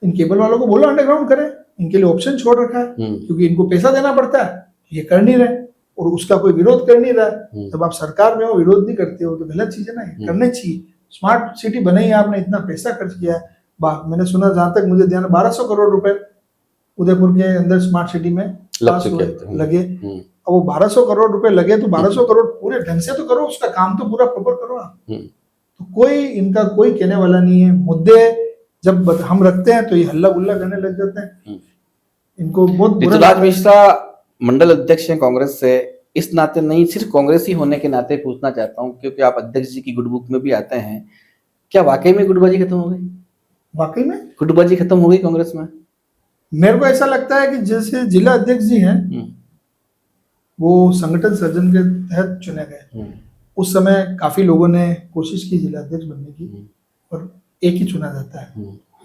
इन केबल वालों को बोलो अंडरग्राउंड करें, इनके लिए ऑप्शन छोड़ रखा है, क्योंकि इनको पैसा देना पड़ता है, ये कर नहीं रहे, और उसका कोई विरोध कर नहीं रहा है। जब आप सरकार में हो, विरोध नहीं करते हो, तो गलत चीज है ना, ये करने चाहिए। स्मार्ट सिटी बनाई, आपने इतना पैसा खर्च किया है। मैंने सुना, जहां तक मुझे ध्यान, 1200 करोड़ रुपए उदयपुर के अंदर स्मार्ट सिटी में लगे। अब वो 1200 करोड़ रुपए लगे, तो 1200 करोड़ पूरे ढंग से तो करो, उसका काम तो पूरा प्रॉपर करो आप। तो कोई इनका कोई कहने वाला नहीं है। मुद्दे जब हम रखते हैं तो ये हल्ला गुल्ला करने लग जाते हैं। इनको बहुत ऋतुराज मिश्रा मंडल अध्यक्ष हैं कांग्रेस से, इस नाते नहीं, सिर्फ कांग्रेसी होने के नाते पूछना चाहता हूं, क्योंकि आप अध्यक्ष जी की गुड बुक में भी आते हैं, क्या वाकई में गुटबाजी खत्म हो गई? वाकई में गुटबाजी खत्म हो गई कांग्रेस में? मेरे को ऐसा लगता है कि जैसे जिला अध्यक्ष जी हैं, वो संगठन सर्जन के तहत चुने गए। उस समय काफी लोगों ने कोशिश की जिला अध्यक्ष बनने की, और एक ही चुना जाता है,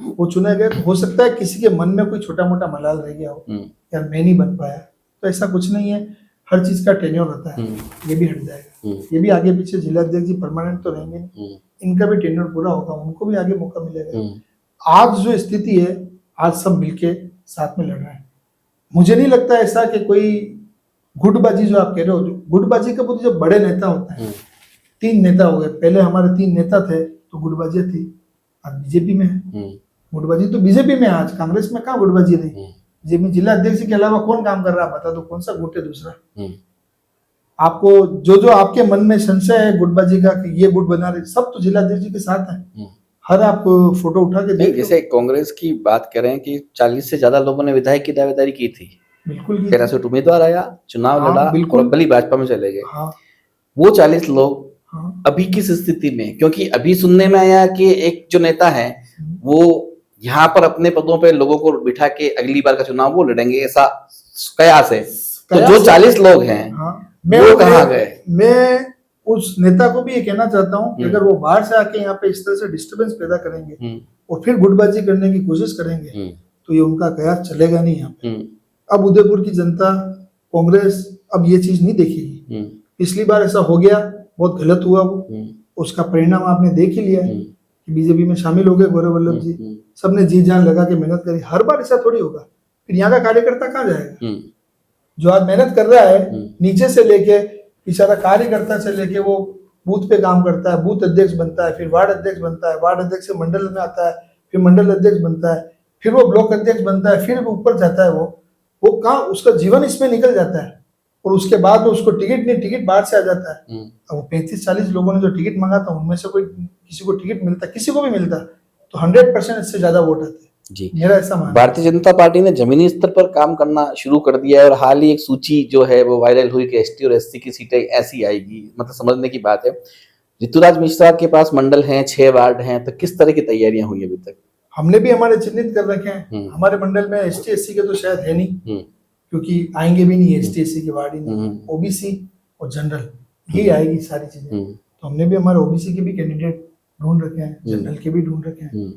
वो चुने गए। तो हो सकता है किसी के मन में कोई छोटा मोटा मलाल रह गया हो, यार मैं नहीं बन पाया, तो ऐसा कुछ नहीं है। हर चीज का टेन्योर होता है, ये भी हट जाएगा। ये भी आगे पीछे जिला अध्यक्ष जी परमानेंट तो रहेंगे नहीं, इनका भी टेन्योर पूरा होगा, उनको भी आगे मौका मिलेगा। आज जो स्थिति है, आज सब मिलके साथ में लड़ रहे हैं। मुझे नहीं लगता ऐसा कि कोई गुटबाजी जो आप कह रहे हो, गुटबाजी का जो बड़े नेता होते हैं, 3 नेता हो गए, पहले हमारे 3 नेता थे तो गुटबाजी थी, आज बीजेपी में है। गुटबाजी तो बीजेपी में, आज कांग्रेस में कहाँ गुटबाजी रही? बीजेपी जिला अध्यक्ष के अलावा कौन काम कर रहा है बता दो, कौन सा गुट है दूसरा? आपको जो आपके मन में संशय है गुटबाजी का कि ये गुट बना रहे, सब तो जिला अध्यक्ष के साथ है। हर आप फोटो उठा के देख, जैसे कांग्रेस की बात करें कि 40 से ज्यादा लोगों ने विधायक की दावेदारी की थी, बिल्कुल 1300 उम्मीदवार आया, चुनाव लड़ा, बिल्कुल भली भाजपा में चले गए। वो 40 लोग अभी किस स्थिति में? क्योंकि अभी सुनने में आया कि एक जो नेता है वो यहाँ पर अपने पदों पे लोगों को बिठा के अगली बार का चुनाव वो लड़ेंगे, ऐसा कयास है। तो जो 40 लोग हैं वो कहाँ गए? मैं उस नेता को भी ये कहना चाहता हूँ कि अगर वो बाहर से आके यहाँ पे इस तरह से डिस्टर्बेंस पैदा करेंगे और फिर गुटबाजी करने की कोशिश करेंगे, तो ये उनका कयास चलेगा नहीं यहाँ पे। अब उदयपुर की जनता, कांग्रेस अब ये चीज नहीं देखेगी। पिछली बार ऐसा हो गया, बहुत गलत हुआ वो, उसका परिणाम आपने देख ही लिया है कि बीजेपी में शामिल हो गए गौरव वल्लभ जी, सबने जी जान लगा के मेहनत करी। हर बार ऐसा थोड़ी होगा, फिर यहाँ का कार्यकर्ता कहाँ जाएगा? जो आज मेहनत कर रहा है नीचे से लेके, बेचारा कार्यकर्ता से लेके वो बूथ पे काम करता है, बूथ अध्यक्ष बनता है, फिर वार्ड अध्यक्ष बनता है, वार्ड अध्यक्ष से मंडल में आता है, फिर मंडल अध्यक्ष बनता है, फिर वो ब्लॉक अध्यक्ष बनता है, फिर ऊपर जाता है। वो कहाँ, उसका जीवन इसमें निकल जाता है, और उसके बाद में उसको टिकट बाहर से आ जाता है। अब वो 35-40 लोगों ने जो टिकट मांगा था, उनमें से कोई किसी को टिकट मिलता, किसी को भी मिलता, तो 100% इससे ज्यादा वोट आते जी। मेरा ऐसा मानना। भारतीय जनता पार्टी ने जमीनी स्तर पर काम करना शुरू कर दिया है, और हाल ही एक सूची जो है वो वायरल हुई कि एसटी और एससी की सीटें ऐसी आएगी, मतलब समझने की बात है। ऋतुराज मिश्रा के पास मंडल हैं, 6 वार्ड हैं, तो किस तरह की तैयारियां हुई अभी तक? हमने भी हमारे चिन्हित कर रखे हैं। हमारे मंडल में एसटी एससी के तो शायद है नहीं, क्योंकि आएंगे भी नहीं एसटी एससी के वार्ड ही नहीं, ओबीसी और जनरल ही आएगी सारी चीजें। तो हमने भी हमारे ओबीसी के भी कैंडिडेट ढूंढ रखे हैं, जनरल के भी ढूंढ रखे हैं,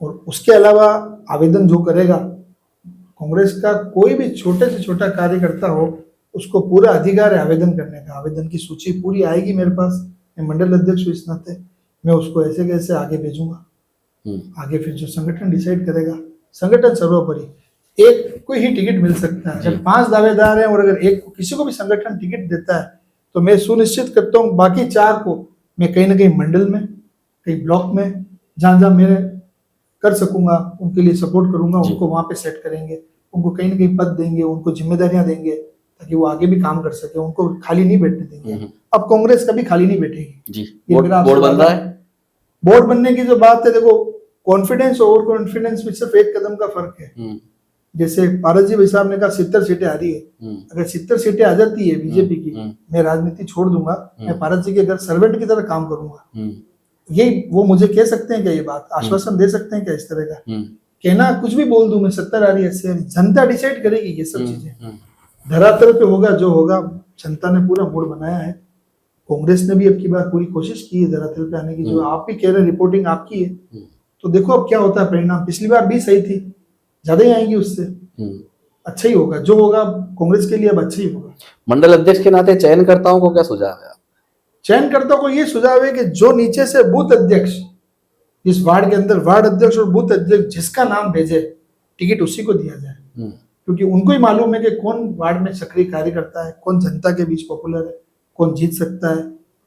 और उसके अलावा आवेदन जो करेगा, कांग्रेस का कोई भी छोटे से छोटा कार्यकर्ता हो, उसको पूरा अधिकार है आवेदन करने का। आवेदन की सूची पूरी आएगी मेरे पास, मैं मंडल अध्यक्ष हूँ इस नाते, मैं उसको ऐसे कैसे आगे भेजूंगा। आगे फिर जो संगठन डिसाइड करेगा, संगठन सर्वोपरि। एक को ही टिकट मिल सकता है। अगर 5 दावेदार हैं और अगर एक किसी को भी संगठन टिकट देता है तो मैं सुनिश्चित करता हूँ बाकी 4 को मैं कहीं ना कहीं मंडल में, कहीं ब्लॉक में, जहाँ जहाँ मैं कर सकूंगा उनके लिए सपोर्ट करूंगा, उनको वहां पे सेट करेंगे, उनको कहीं ना कहीं पद देंगे, उनको जिम्मेदारियां देंगे ताकि वो आगे भी काम कर सके, उनको खाली नहीं बैठने देंगे। अब कांग्रेस कभी खाली नहीं बैठेगी जी। ये मेरा बोर्ड बन रहा है। बोर्ड बनने की जो बात है, देखो कॉन्फिडेंस और कॉन्फिडेंस में सिर्फ एक कदम का फर्क है। जैसे पारस जी भाई साहब ने कहा 70 सीटें आ रही है, अगर 70 सीटें आ जाती है बीजेपी की, मैं राजनीति छोड़ दूंगा, मैं पारस जी के घर सर्वेंट की तरह काम करूंगा। यही वो मुझे कह सकते हैं क्या, ये बात आश्वासन दे सकते हैं क्या इस तरह का? कहना कुछ भी बोल दूं मैं, 70 आ रही है 80 आ रही, जनता डिसाइड करेगी ये सब चीजें। धरातल पे होगा जो होगा, जनता ने पूरा मूड बनाया है। कांग्रेस ने भी अब की बार पूरी कोशिश की है धरातल पे आने की, जो आप भी कह रहे हैं रिपोर्टिंग आपकी है, तो देखो अब क्या होता है परिणाम। पिछली बार भी सही थी, ज्यादा ही आएंगी उससे, अच्छा ही होगा जो होगा कांग्रेस के लिए, अब अच्छा ही होगा। मंडल अध्यक्ष के नाते चयनकर्ताओं को क्या सुझाव है? चयनकर्ताओं को ये सुझाव है कि जो नीचे से बूथ अध्यक्ष, जिस वार्ड के अंदर वार्ड अध्यक्ष और बूथ अध्यक्ष जिसका नाम भेजे, टिकट उसी को दिया जाए, क्योंकि उनको ही मालूम है कि कौन वार्ड में सक्रिय कार्य करता है, कौन जनता के बीच पॉपुलर है, कौन जीत सकता है,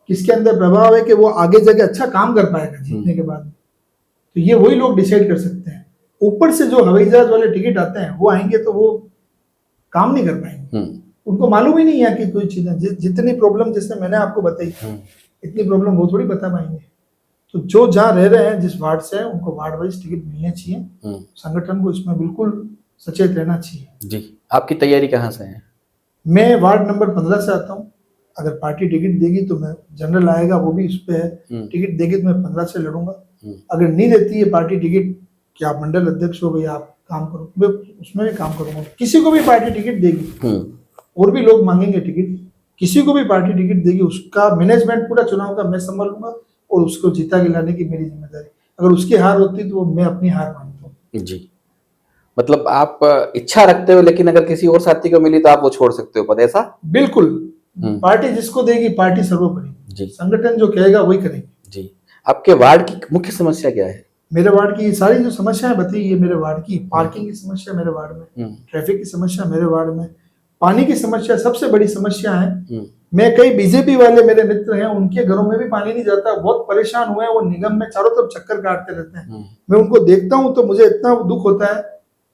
किसके अंदर प्रभाव है कि वो आगे जाके अच्छा काम कर पाएगा जीतने के बाद। तो ये वही लोग डिसाइड कर सकते हैं। ऊपर से जो हवाई जहाज वाले टिकट आते हैं वो आएंगे तो वो काम नहीं कर पाएंगे, उनको मालूम ही नहीं है कि कोई चीजें जितनी प्रॉब्लम जैसे मैंने आपको बताई, इतनी प्रॉब्लम वो थोड़ी बता पाएंगे। तो जो जहाँ रह रहे हैं जिस वार्ड से, उनको वार्ड वाइज टिकट मिलने चाहिए। संगठन को इसमें बिल्कुल सचेत रहना चाहिए। जी। आपकी तैयारी कहाँ से है? मैं वार्ड नंबर 15 से आता हूँ। अगर पार्टी टिकट देगी तो मैं, जनरल आएगा वो भी उस पे है, टिकट देगी तो मैं 15 से लड़ूंगा। अगर नहीं देती है पार्टी टिकट कि आप मंडल अध्यक्ष हो भैया आप काम करो, मैं उसमें भी काम करूंगा। किसी को भी पार्टी टिकट देगी, और भी लोग मांगेंगे टिकट, किसी को भी पार्टी टिकट देगी, उसका मैनेजमेंट पूरा चुनाव का मैं संभालूंगा और उसको जीता के लाने की मेरी जिम्मेदारी। अगर उसकी हार होती तो मैं अपनी हार मानता हूँ। जी। मतलब आप इच्छा रखते हो, लेकिन अगर किसी और साथी को मिली तो आप वो छोड़ सकते हो पद, ऐसा? बिल्कुल, पार्टी जिसको देगी, पार्टी सर्वोपरि, संगठन जो कहेगा वही करेंगे। जी। आपके वार्ड की मुख्य समस्या क्या है? मेरे वार्ड की सारी जो समस्याएं बताई है, मेरे वार्ड की पार्किंग की समस्या मेरे वार्ड में, ट्रैफिक की समस्या मेरे वार्ड में, पानी की समस्या सबसे बड़ी समस्या है। मैं कई बीजेपी वाले मेरे मित्र हैं, उनके घरों में भी पानी नहीं जाता, बहुत परेशान हुए हैं, वो निगम में चारों तरफ चक्कर काटते रहते हैं। मैं उनको देखता हूं तो मुझे इतना दुख होता है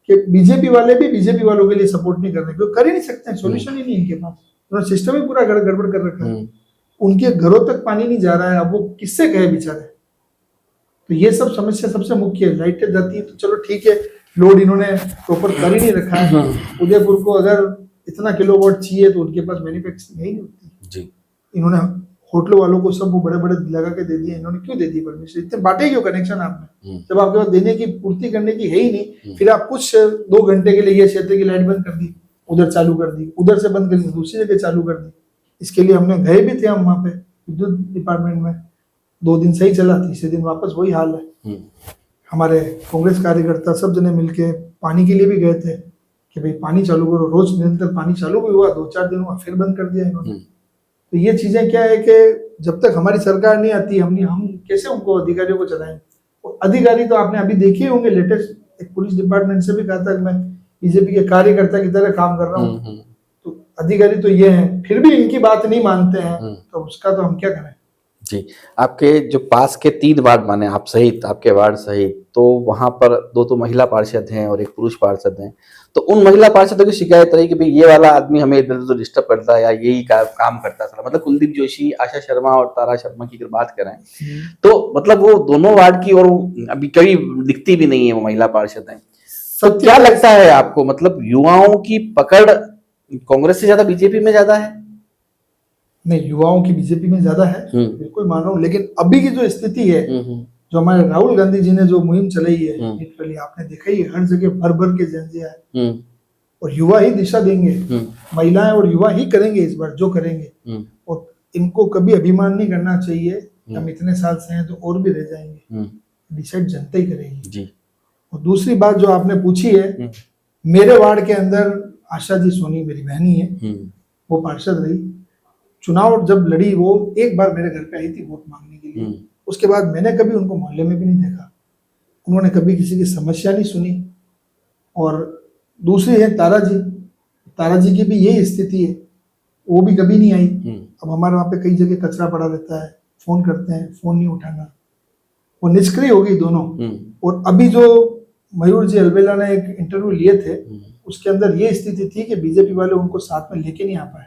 कि बीजेपी वाले भी बीजेपी वालों के लिए सपोर्ट नहीं कर रहे, क्योंकि कर ही नहीं सकते हैं, सोल्यूशन ही नहीं इनके पास, उन्होंने सिस्टम ही पूरा गड़बड़ कर रखा है। उनके घरों तक पानी नहीं जा रहा है, अब वो किससे कहे बेचारे। तो ये सब समस्या सबसे मुख्य है। लाइटें जाती है तो चलो ठीक है, लोड इन्होंने प्रॉपर कर ही नहीं रखा है। उदयपुर को अगर इतना किलोवाट चाहिए तो उनके पास मैन्युफैक्चरिंग नहीं होती जी। इन्होंने होटलों वालों को सब वो बड़े बड़े लगा के दे दिए, इन्होंने क्यों दे दी परमिशन? इतने बांटे क्यों कनेक्शन आपने, जब आपके पास देने की पूर्ति करने की है ही नहीं। फिर आप कुछ 2 घंटे के लिए ये क्षेत्र की लाइट बंद कर दी, उधर चालू कर दी, उधर से बंद कर दी, दूसरी जगह चालू कर दी। इसके लिए हमने गए भी थे हम वहाँ पे विद्युत डिपार्टमेंट में, 2 दिन सही चला, तीसरे दिन वापस वही हाल है। हमारे कांग्रेस कार्यकर्ता सब जने मिलके पानी के लिए भी गए थे कि भाई पानी चालू करो, रोज निरंतर पानी चालू भी हुआ, 2-4 दिन हुआ, फिर बंद कर दिया इन्होंने। तो ये चीजें क्या है कि जब तक हमारी सरकार नहीं आती, हम कैसे उनको अधिकारियों को चलाएंगे। अधिकारी तो आपने अभी देखे होंगे, लेटेस्ट एक पुलिस डिपार्टमेंट से भी कहा था कि मैं बीजेपी के कार्यकर्ता की तरह काम कर रहा हूँ। तो अधिकारी तो ये हैं, फिर भी इनकी बात नहीं मानते हैं, तो उसका तो हम क्या करें। जी। आपके जो पास के 3 वार्ड माने आप सहित, आपके वार्ड सहित, तो वहां पर 2 तो महिला पार्षद हैं और 1 पुरुष पार्षद हैं। तो उन महिला पार्षदों की शिकायत रही कि भाई ये वाला आदमी हमें इधर उधर डिस्टर्ब करता है या यही काम करता है। मतलब कुलदीप जोशी, आशा शर्मा और तारा शर्मा की अगर बात करें तो मतलब वो दोनों वार्ड की, और अभी कभी दिखती भी नहीं है वो महिला पार्षद हैं। तो क्या लगता है आपको, मतलब युवाओं की पकड़ कांग्रेस से ज्यादा बीजेपी में ज्यादा है? नहीं, युवाओं की बीजेपी में ज्यादा है, बिल्कुल मान रहा हूँ। लेकिन अभी की जो स्थिति है, जो हमारे राहुल गांधी जी ने जो मुहिम चलाई है, लिटरली आपने देखा ही, हर जगह भर भर के जनजिया है, और युवा ही दिशा देंगे, महिलाएं और युवा ही करेंगे इस बार जो करेंगे। और इनको कभी अभिमान नहीं करना चाहिए, हम इतने साल से हैं तो और भी रह जाएंगे, डिसाइड जनता ही करेगी जी। और दूसरी बात जो आपने पूछी है, मेरे वार्ड के अंदर आशा जी सोनी मेरी बहनी है, वो पार्षद रही, चुनाव जब लड़ी वो एक बार मेरे घर पे आई थी वोट मांगने के लिए। उसके बाद मैंने कभी उनको मोहल्ले में भी नहीं देखा, उन्होंने कभी किसी की समस्या नहीं सुनी। और दूसरी है तारा जी, तारा जी की भी यही स्थिति है, वो भी कभी नहीं आई। अब हमारे वहाँ पे कई जगह कचरा पड़ा रहता है, फोन करते हैं, फोन नहीं उठाना, वो निष्क्रिय हो गई दोनों। और अभी जो मयूर जी अलबेला ने एक इंटरव्यू लिए थे, उसके अंदर ये स्थिति थी कि बीजेपी वाले उनको साथ में लेके नहीं आ पाए,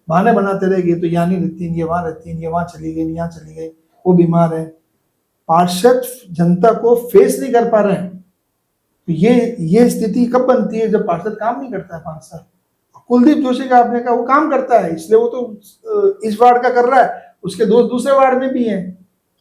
बहाने बनाते रह गए, तो यहाँ नहीं रहती, ये वहां रहती, ये वहां चली गई, यहाँ चली गई, वो बीमार है। पार्षद जनता को फेस नहीं कर पा रहे हैं। तो ये स्थिति कब बनती है, जब पार्षद काम नहीं करता है 5 साल। कुलदीप जोशी का आपने कहा वो काम करता है, इसलिए वो तो इस वार्ड का कर रहा है, उसके दोस्त दूसरे वार्ड में भी हैं,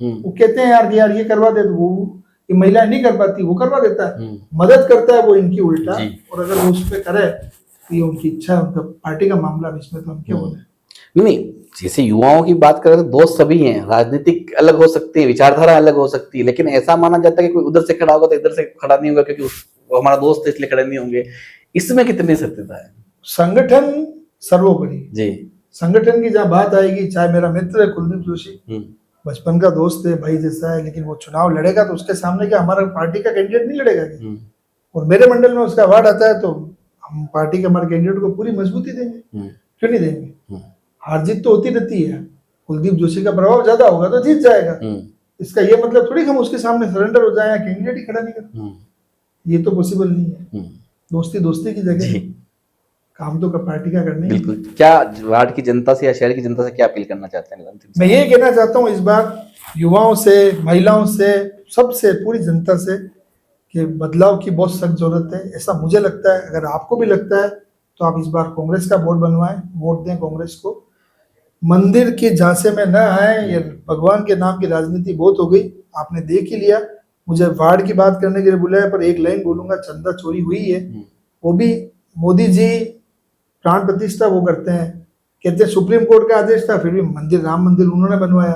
वो कहते हैं यार ये करवा दे, तो वो ये महिला नहीं कर पाती, वो करवा देता है, मदद करता है वो इनकी उल्टा। और अगर वो उस पर करे तो ये उनकी इच्छा है, उनका पार्टी का मामला, इसमें तो हम क्या बोले। नहीं, जैसे युवाओं की बात करें तो दोस्त सभी हैं, राजनीतिक अलग हो सकती है, विचारधारा अलग हो सकती है, लेकिन ऐसा माना जाता है कि कोई उधर से खड़ा होगा तो इधर से खड़ा नहीं होगा क्योंकि वो हमारा दोस्त है इसलिए खड़े नहीं होंगे। इसमें कितनी सत्यता है? संगठन सर्वोपरि जी। संगठन की जहाँ बात आएगी, चाहे मेरा मित्र है कुलदीप जोशी, बचपन का दोस्त है, भाई जैसा है, लेकिन वो चुनाव लड़ेगा तो उसके सामने क्या हमारा पार्टी का कैंडिडेट नहीं लड़ेगा क्या? और मेरे मंडल में उसका वार्ड आता है तो हम पार्टी के हमारे कैंडिडेट को पूरी मजबूती देंगे, क्यों नहीं देंगे? हार जीत तो होती रहती है, कुलदीप जोशी का प्रभाव ज्यादा होगा तो जीत जाएगा, इसका ये मतलब थोड़ी हम उसके सामने सरेंडर हो जाए, कैंडिडेट ही खड़ा नहीं करता, ये तो पॉसिबल नहीं है। दोस्ती दोस्ती की जगह, काम तो पार्टी का करने। बिल्कुल। क्या वार्ड की जनता से या शहर की जनता से क्या अपील करना चाहते हैं? मैं ये कहना चाहता हूँ इस बार युवाओं से, महिलाओं से, सबसे, पूरी जनता से कि बदलाव की बहुत सख्त जरूरत है, ऐसा मुझे लगता है। अगर आपको भी लगता है तो आप इस बार कांग्रेस का वोट बनवाएं, वोट दें कांग्रेस को। मंदिर के झांसे में न आए, ये भगवान के नाम की राजनीति बहुत हो गई, आपने देख ही लिया। मुझे वार्ड की बात करने के लिए बुलाया, पर एक लाइन बोलूंगा, चंदा चोरी हुई है, वो भी मोदी जी प्राण प्रतिष्ठा वो करते हैं, कहते हैं सुप्रीम कोर्ट का आदेश था, फिर भी मंदिर, राम मंदिर उन्होंने बनवाया,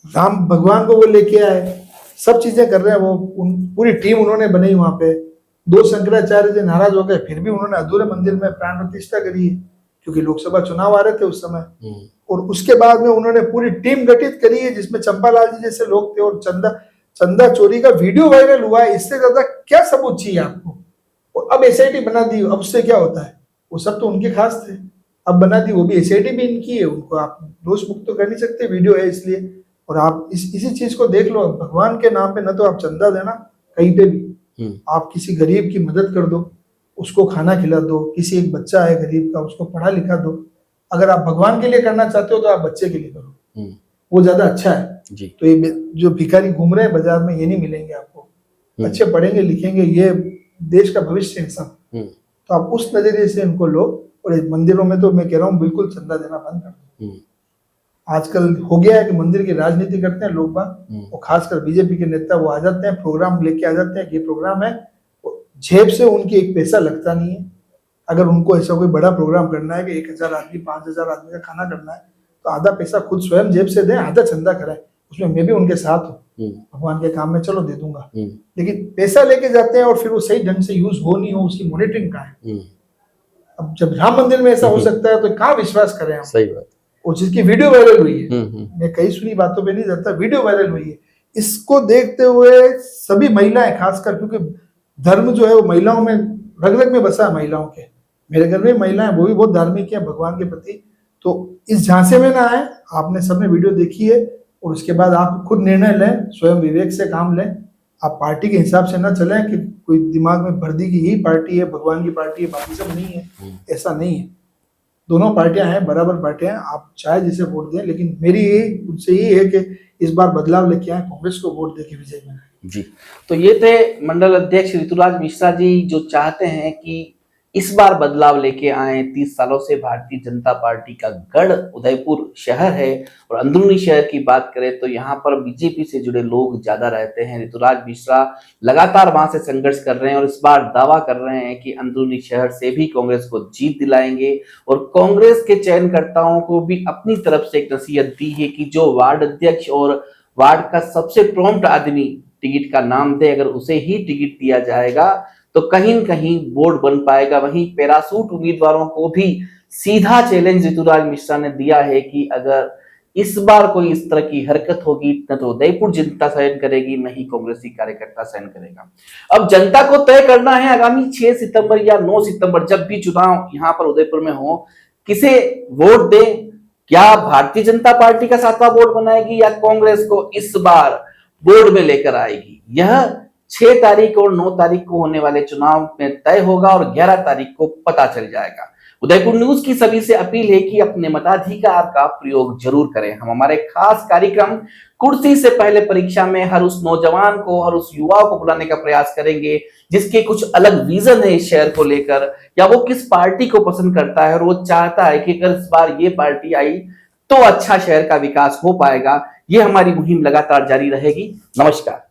राम भगवान को वो लेके आए, सब चीजें कर रहे हैं वो, पूरी टीम उन्होंने बनाई वहां पे। 2 शंकराचार्य जी नाराज हो गए, फिर भी उन्होंने अधूरे मंदिर में प्राण प्रतिष्ठा करी है, क्योंकि लोकसभा चुनाव आ रहे थे उस समय। और उसके बाद में उन्होंने पूरी टीम गठित करी है, जिसमें चंपालाल जी जैसे लोग थे, और चंदा चोरी का वीडियो वायरल हुआ है। इससे ज्यादा क्या सबूत चाहिए आपको? और अब एसआईटी बना दी, अब उससे क्या होता है? वो सब तो उनके खास थे, अब बना दी, वो भी एसआईटी भी इनकी है, उनको आप दोष मुक्त तो कर नहीं सकते, वीडियो है इसलिए। और आप इसी चीज को देख लो, भगवान के नाम पे न तो आप चंदा देना कहीं पे भी, आप किसी गरीब की मदद कर दो, उसको खाना खिला दो, किसी एक बच्चा है गरीब का उसको पढ़ा लिखा दो। अगर आप भगवान के लिए करना चाहते हो तो आप बच्चे के लिए करो, वो ज्यादा अच्छा है जी। तो ये जो भिखारी घूम रहे हैं बाजार में, ये नहीं मिलेंगे आपको, अच्छे पढ़ेंगे लिखेंगे, ये देश का भविष्य है सब। तो आप उस नजरिए से इनको लो। और मंदिरों में तो मैं कह रहा हूँ बिल्कुल चंदा देना बंद कर दो। आजकल हो गया है कि मंदिर की राजनीति करते हैं लोग बाग, और खासकर बीजेपी के नेता, वो आ जाते हैं, प्रोग्राम लेके आ जाते हैं, ये प्रोग्राम है, जेब से उनकी एक पैसा लगता नहीं है। अगर उनको ऐसा कोई बड़ा प्रोग्राम करना है कि 1000 आदमी 5000 आदमी का खाना करना है, तो आधा पैसा खुद स्वयं जेब से दें, आधा चंदा कराएं, उसमें मैं भी उनके साथ हूँ, भगवान के काम में चलो दे दूंगा। लेकिन पैसा लेके जाते हैं और फिर वो सही ढंग से यूज हो नहीं हो, उसकी मॉनिटरिंग कहाँ है? अब जब राम मंदिर में ऐसा हो सकता है तो कहाँ विश्वास करें हम? सही बात। और जिसकी वीडियो वायरल हुई है, मैं कई सुनी बातों पे नहीं जाता, वीडियो वायरल हुई है, इसको देखते हुए सभी महिलाएं खासकर, क्योंकि धर्म जो है वो महिलाओं में रग रग में बसा है, महिलाओं के, मेरे घर में महिलाएं वो भी बहुत धार्मिक है भगवान के प्रति। तो इस झांसे में ना आए, आपने सबने वीडियो देखी है, और उसके बाद आप खुद निर्णय लें, स्वयं विवेक से काम लें। आप पार्टी के हिसाब से ना चलें कि कोई दिमाग में भर दी कि यही पार्टी है, भगवान की पार्टी है, बाकी सब नहीं है। ऐसा नहीं है, दोनों पार्टियां हैं, बराबर पार्टियां हैं, आप चाहे जिसे वोट दें। लेकिन मेरी यही उनसे यही है कि इस बार बदलाव लेके आए, कांग्रेस को वोट देके विजय बनाए जी। तो ये थे मंडल अध्यक्ष ऋतुराज मिश्रा जी, जो चाहते हैं कि इस बार बदलाव लेके आए। 30 सालों से भारतीय जनता पार्टी का गढ़ उदयपुर शहर है, और अंदरूनी शहर की बात करें तो यहाँ पर बीजेपी से जुड़े लोग ज्यादा रहते हैं। ऋतुराज मिश्रा लगातार वहां से संघर्ष कर रहे हैं, और इस बार दावा कर रहे हैं कि अंदरूनी शहर से भी कांग्रेस को जीत दिलाएंगे। और कांग्रेस के चयनकर्ताओं को भी अपनी तरफ से एक नसीहत दी है कि जो वार्ड अध्यक्ष और वार्ड का सबसे प्रॉम्प्ट आदमी टिकट का नाम दे, अगर उसे ही टिकट दिया जाएगा तो कहीं न कहीं बोर्ड बन पाएगा। वहीं पैरासूट उम्मीदवारों को भी सीधा चैलेंज ऋतुराज मिश्रा ने दिया है कि अगर इस बार कोई इस तरह की हरकत होगी न तो उदयपुर जनता सहन करेगी, न ही कांग्रेसी कार्यकर्ता सहन करेगा। अब जनता को तय करना है आगामी 6 सितंबर या 9 सितंबर जब भी चुनाव यहाँ पर उदयपुर में हो, किसे वोट दे। क्या भारतीय जनता पार्टी का 7वां बोर्ड बनाएगी या कांग्रेस को इस बार बोर्ड में लेकर आएगी, यह 6 तारीख और 9 तारीख को होने वाले चुनाव में तय होगा और 11 तारीख को पता चल जाएगा। उदयपुर न्यूज की सभी से अपील है कि अपने मताधिकार का प्रयोग जरूर करें। हम हमारे खास कार्यक्रम कुर्सी से पहले परीक्षा में हर उस नौजवान को, हर उस युवा को बुलाने का प्रयास करेंगे जिसके कुछ अलग विजन है इस शहर को लेकर, या वो किस पार्टी को पसंद करता है और वो चाहता है कि अगर इस बार ये पार्टी आई तो अच्छा शहर का विकास हो पाएगा। ये हमारी मुहिम लगातार जारी रहेगी। नमस्कार।